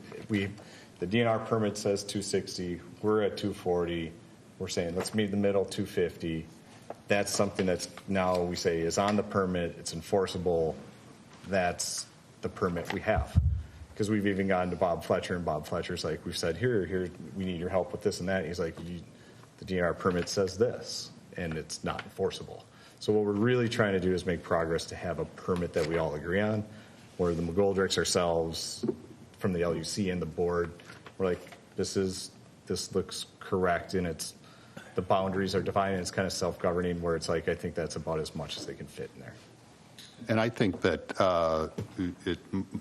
DNR permit says 260, we're at 240, we're saying let's meet in the middle, 250. That's something that's now we say is on the permit, it's enforceable. That's the permit we have. Because we've even gone to Bob Fletcher, and Bob Fletcher's like, we've said, here, we need your help with this and that. And he's like, the DNR permit says this, and it's not enforceable. So what we're really trying to do is make progress to have a permit that we all agree on, where the McGoldricks ourselves, from the LUC and the board, we're like, this looks correct, and the boundaries are defined, and it's kind of self-governing, where it's like, I think that's about as much as they can fit in there.
And I think that,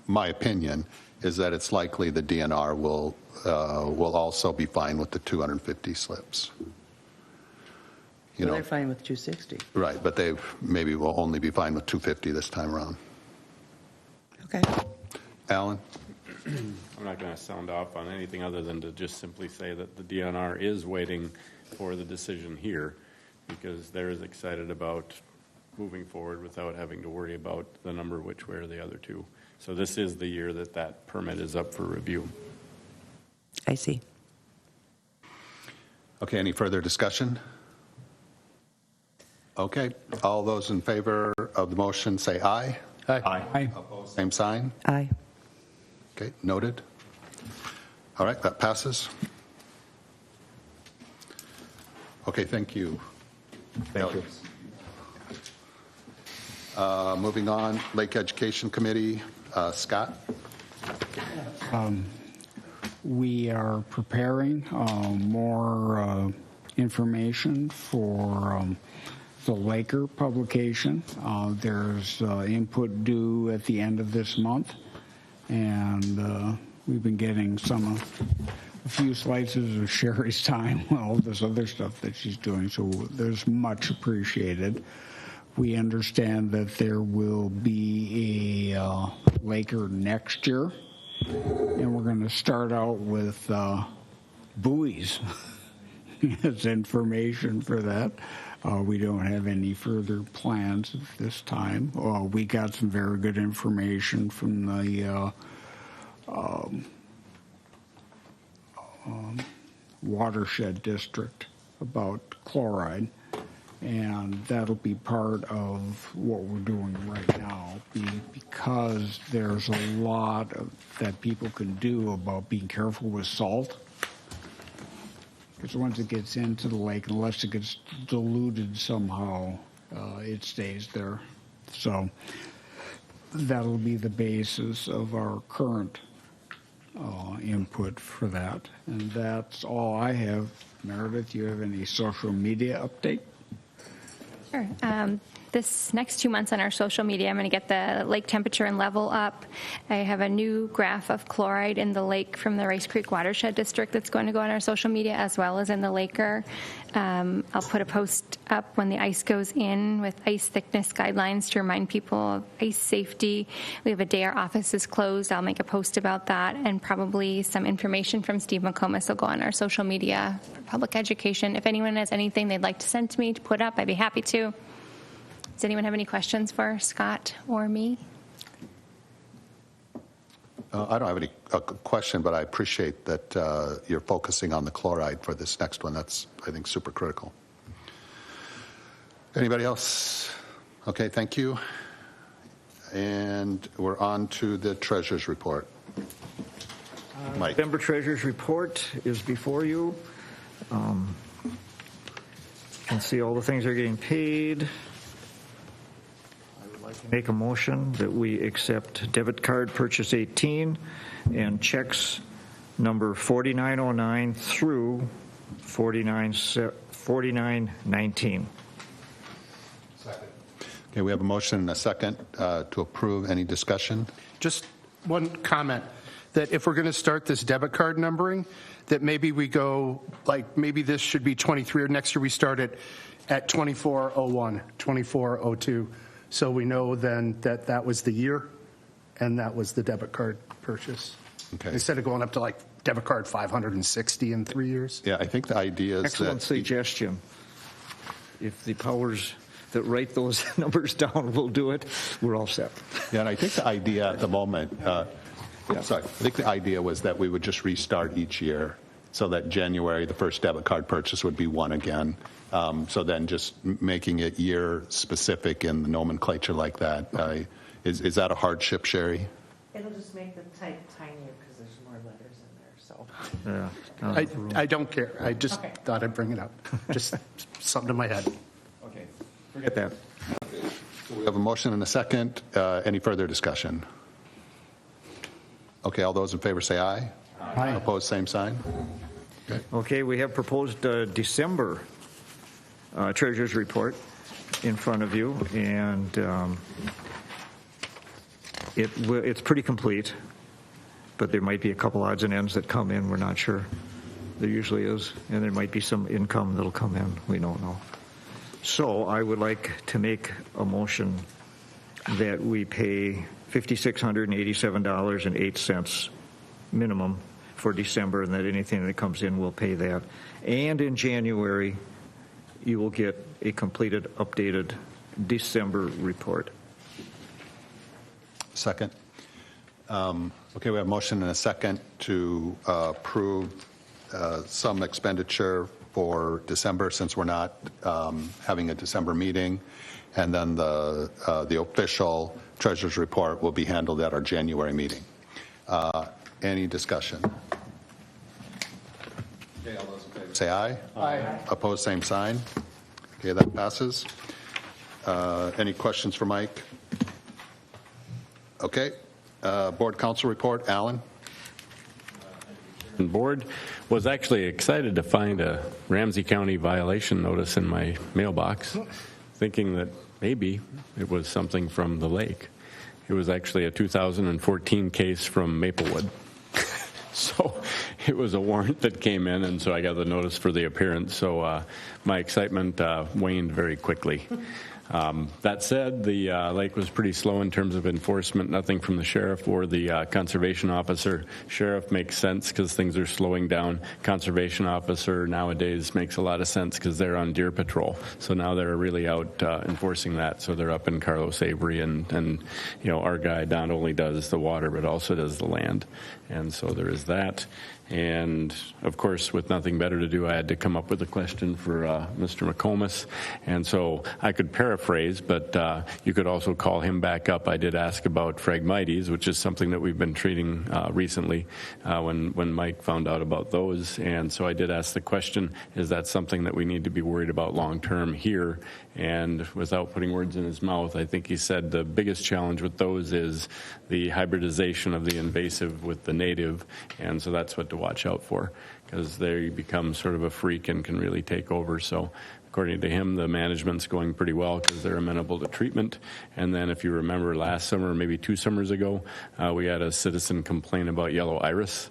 my opinion, is that it's likely the DNR will also be fine with the 250 slips. You
Well,
know,
they're fine with 260.
right, but they maybe will only be fine with 250 this time around.
Okay.
Alan?
I'm not going to sound off on anything other than to just simply say that the DNR is waiting for the decision here because they're as excited about moving forward without having to worry about the number which way or the other two. So this is the year that permit is up for review.
I see.
Okay, any further discussion? Okay, all those in favor of the motion say aye.
Aye.
Opposed, same sign.
Aye.
Okay, noted. All right, that passes. Okay, thank you.
Thank you.
Moving on, Lake Education Committee, Scott?
We are preparing more information for the Laker publication. There's input due at the end of this month, and we've been getting a few slices of Sherry's time, all this other stuff that she's doing, so there's much appreciated. We understand that there will be a Laker next year, and we're going to start out with buoys as information for that. We don't have any further plans at this time. We got some very good information from the watershed district about chloride, and that'll be part of what we're doing right now because there's a lot that people can do about being careful with salt. Because once it gets into the lake, unless it gets diluted somehow, it stays there. So that'll be the basis of our current input for that. And that's all I have. Meredith, you have any social media update?
Sure. this next 2 months on our social media, I'm going to get the lake temperature and level up. I have a new graph of chloride in the lake from the Rice Creek Watershed District that's going to go on our social media, as well as in the Laker. I'll put a post up when the ice goes in with ice thickness guidelines to remind people of ice safety. We have a day our office is closed. I'll make a post about that, and probably some information from Steve McComas will go on our social media for public education. If anyone has anything they'd like to send to me to put up, I'd be happy to. Does anyone have any questions for Scott or me?
I don't have any question, but I appreciate that you're focusing on the chloride for this next one. That's, I think, super critical. Anybody else? Okay, thank you. And we're on to the treasurer's report. Mike.
November treasurer's report is before you. You can see all the things that are getting paid. I would like to make a motion that we accept debit card purchase 18 and checks number 4909 through 4919.
Okay, we have a motion and a second to approve. Any discussion?
Just one comment, that if we're going to start this debit card numbering, that maybe we go, like, maybe this should be 23, or next year we start it at 2401, 2402. So we know then that that was the year and that was the debit card purchase.
Okay.
Instead of going up to like debit card 560 in 3 years.
Yeah, I think the idea is
Excellent
that
suggestion. If the powers that write those numbers down will do it, we're all set.
Yeah, and I think the idea at the moment, sorry, I think the idea was that we would just restart each year so that January, the first debit card purchase would be one again. So then just making it year specific in the nomenclature like that. Is that a hardship, Sherry?
It'll just make the type tinier because there's more letters in there. So
Yeah.
I don't care. I just thought I'd bring it up. Just something in my head.
Okay. Forget that.
We have a motion and a second. Any further discussion? Okay, all those in favor say aye. Aye. Opposed, same sign.
Okay, we have proposed December treasurer's report in front of you, and it's pretty complete, but there might be a couple odds and ends that come in. We're not sure. There usually is, and there might be some income that'll come in. We don't know. So I would like to make a motion that we pay $5,687.08 minimum for December, and that anything that comes in, we'll pay that. And in January, you will get a completed, updated December report.
Second. Okay, we have a motion and a second to approve some expenditure for December, since we're not having a December meeting, and then the official treasurer's report will be handled at our January meeting. Any discussion? Okay, all those in favor say aye. Aye. Opposed, same sign. Okay, that passes. Any questions for Mike? Okay. Board council report, Alan.
Board was actually excited to find a Ramsey County violation notice in my mailbox, thinking that maybe it was something from the lake. It was actually a 2014 case from Maplewood. So it was a warrant that came in, and so I got the notice for the appearance. So my excitement waned very quickly. That said, the lake was pretty slow in terms of enforcement. Nothing from the sheriff or the conservation officer. Sheriff makes sense because things are slowing down. Conservation officer nowadays makes a lot of sense because they're on deer patrol. So now they're really out enforcing that. So they're up in Carlos Avery, and you know, our guy not only does the water but also does the land. And so there is that. And, of course, with nothing better to do, I had to come up with a question for Mr. McComas. And so I could paraphrase, but you could also call him back up. I did ask about Phragmites, which is something that we've been treating recently when Mike found out about those. And so I did ask the question, is that something that we need to be worried about long-term here? And without putting words in his mouth, I think he said the biggest challenge with those is the hybridization of the invasive with the native. And so that's what watch out for, because they become sort of a freak and can really take over. So according to him, the management's going pretty well because they're amenable to treatment. And then if you remember last summer, maybe 2 summers ago, we had a citizen complain about yellow iris.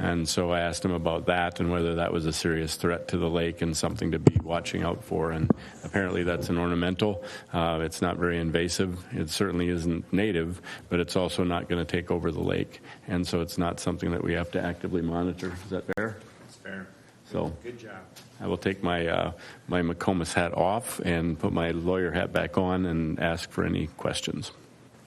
And so I asked him about that and whether that was a serious threat to the lake and something to be watching out for. And apparently that's an ornamental. It's not very invasive. It certainly isn't native, but it's also not going to take over the lake. And so it's not something that we have to actively monitor. Is that fair?
That's fair.
So
Good job.
I will take my my McComas hat off and put my lawyer hat back on and ask for any questions.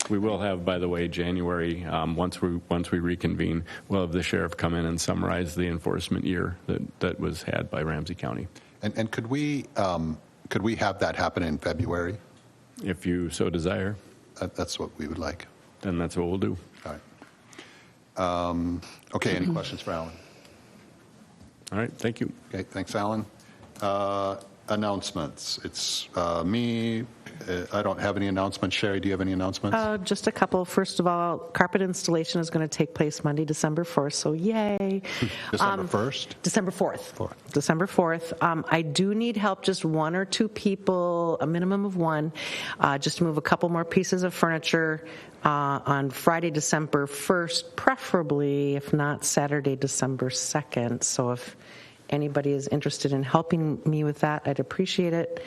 We will have, by the way, January, once we reconvene, we'll have the sheriff come in and summarize the enforcement year that was had by Ramsey County.
And could we have that happen in February?
If you so desire,
That's what we would like.
then that's what we'll do.
All right. Okay, any questions for Alan?
All right, thank you.
Okay, thanks, Alan. Announcements. It's me. I don't have any announcements. Sherry, do you have any announcements?
Just a couple. First of all, carpet installation is going to take place Monday, December 1st, so yay.
December 1st?
December 4th. December 4th. I do need help, just 1 or 2 people, a minimum of 1, just to move a couple more pieces of furniture on Friday, December 1st, preferably, if not Saturday, December 2nd. So if anybody is interested in helping me with that, I'd appreciate it.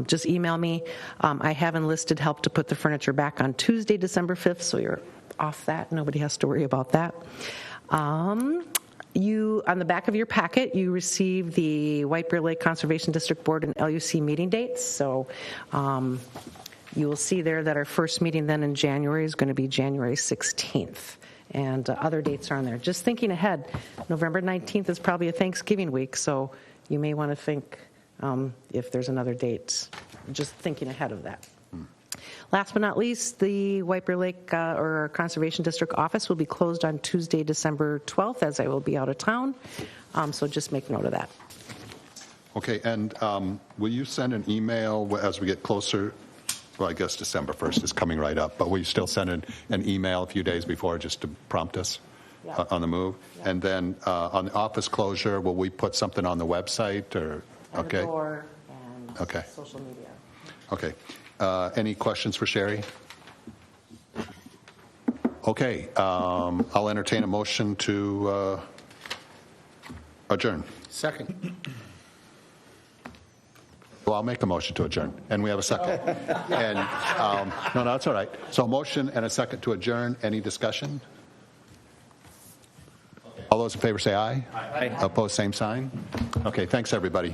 Just email me. I have enlisted help to put the furniture back on Tuesday, December 5th, so you're off that. Nobody has to worry about that. On the back of your packet, you receive the White Bear Lake Conservation District Board and LUC meeting dates. So you will see there that our first meeting then in January is going to be January 16th. And other dates are on there. Just thinking ahead, November 19th is probably a Thanksgiving week, so you may want to think if there's another date, just thinking ahead of that. Last but not least, the White Bear Lake or Conservation District office will be closed on Tuesday, December 12th, as I will be out of town. So just make note of that.
Okay, and will you send an email as we get closer? Well, I guess December 1st is coming right up, but will you still send an email a few days before just to prompt us on the move? Yeah. And then on the office closure, will we put something on the website or? Okay.
The door and
okay.
Social media.
Okay. Any questions for Sherry? Okay. I'll entertain a motion to adjourn.
Second.
Well, I'll make a motion to adjourn, and we have a second. And no, that's all right. So a motion and a second to adjourn. Any discussion? All those in favor say aye. Aye. Opposed, same sign. Okay, thanks, everybody.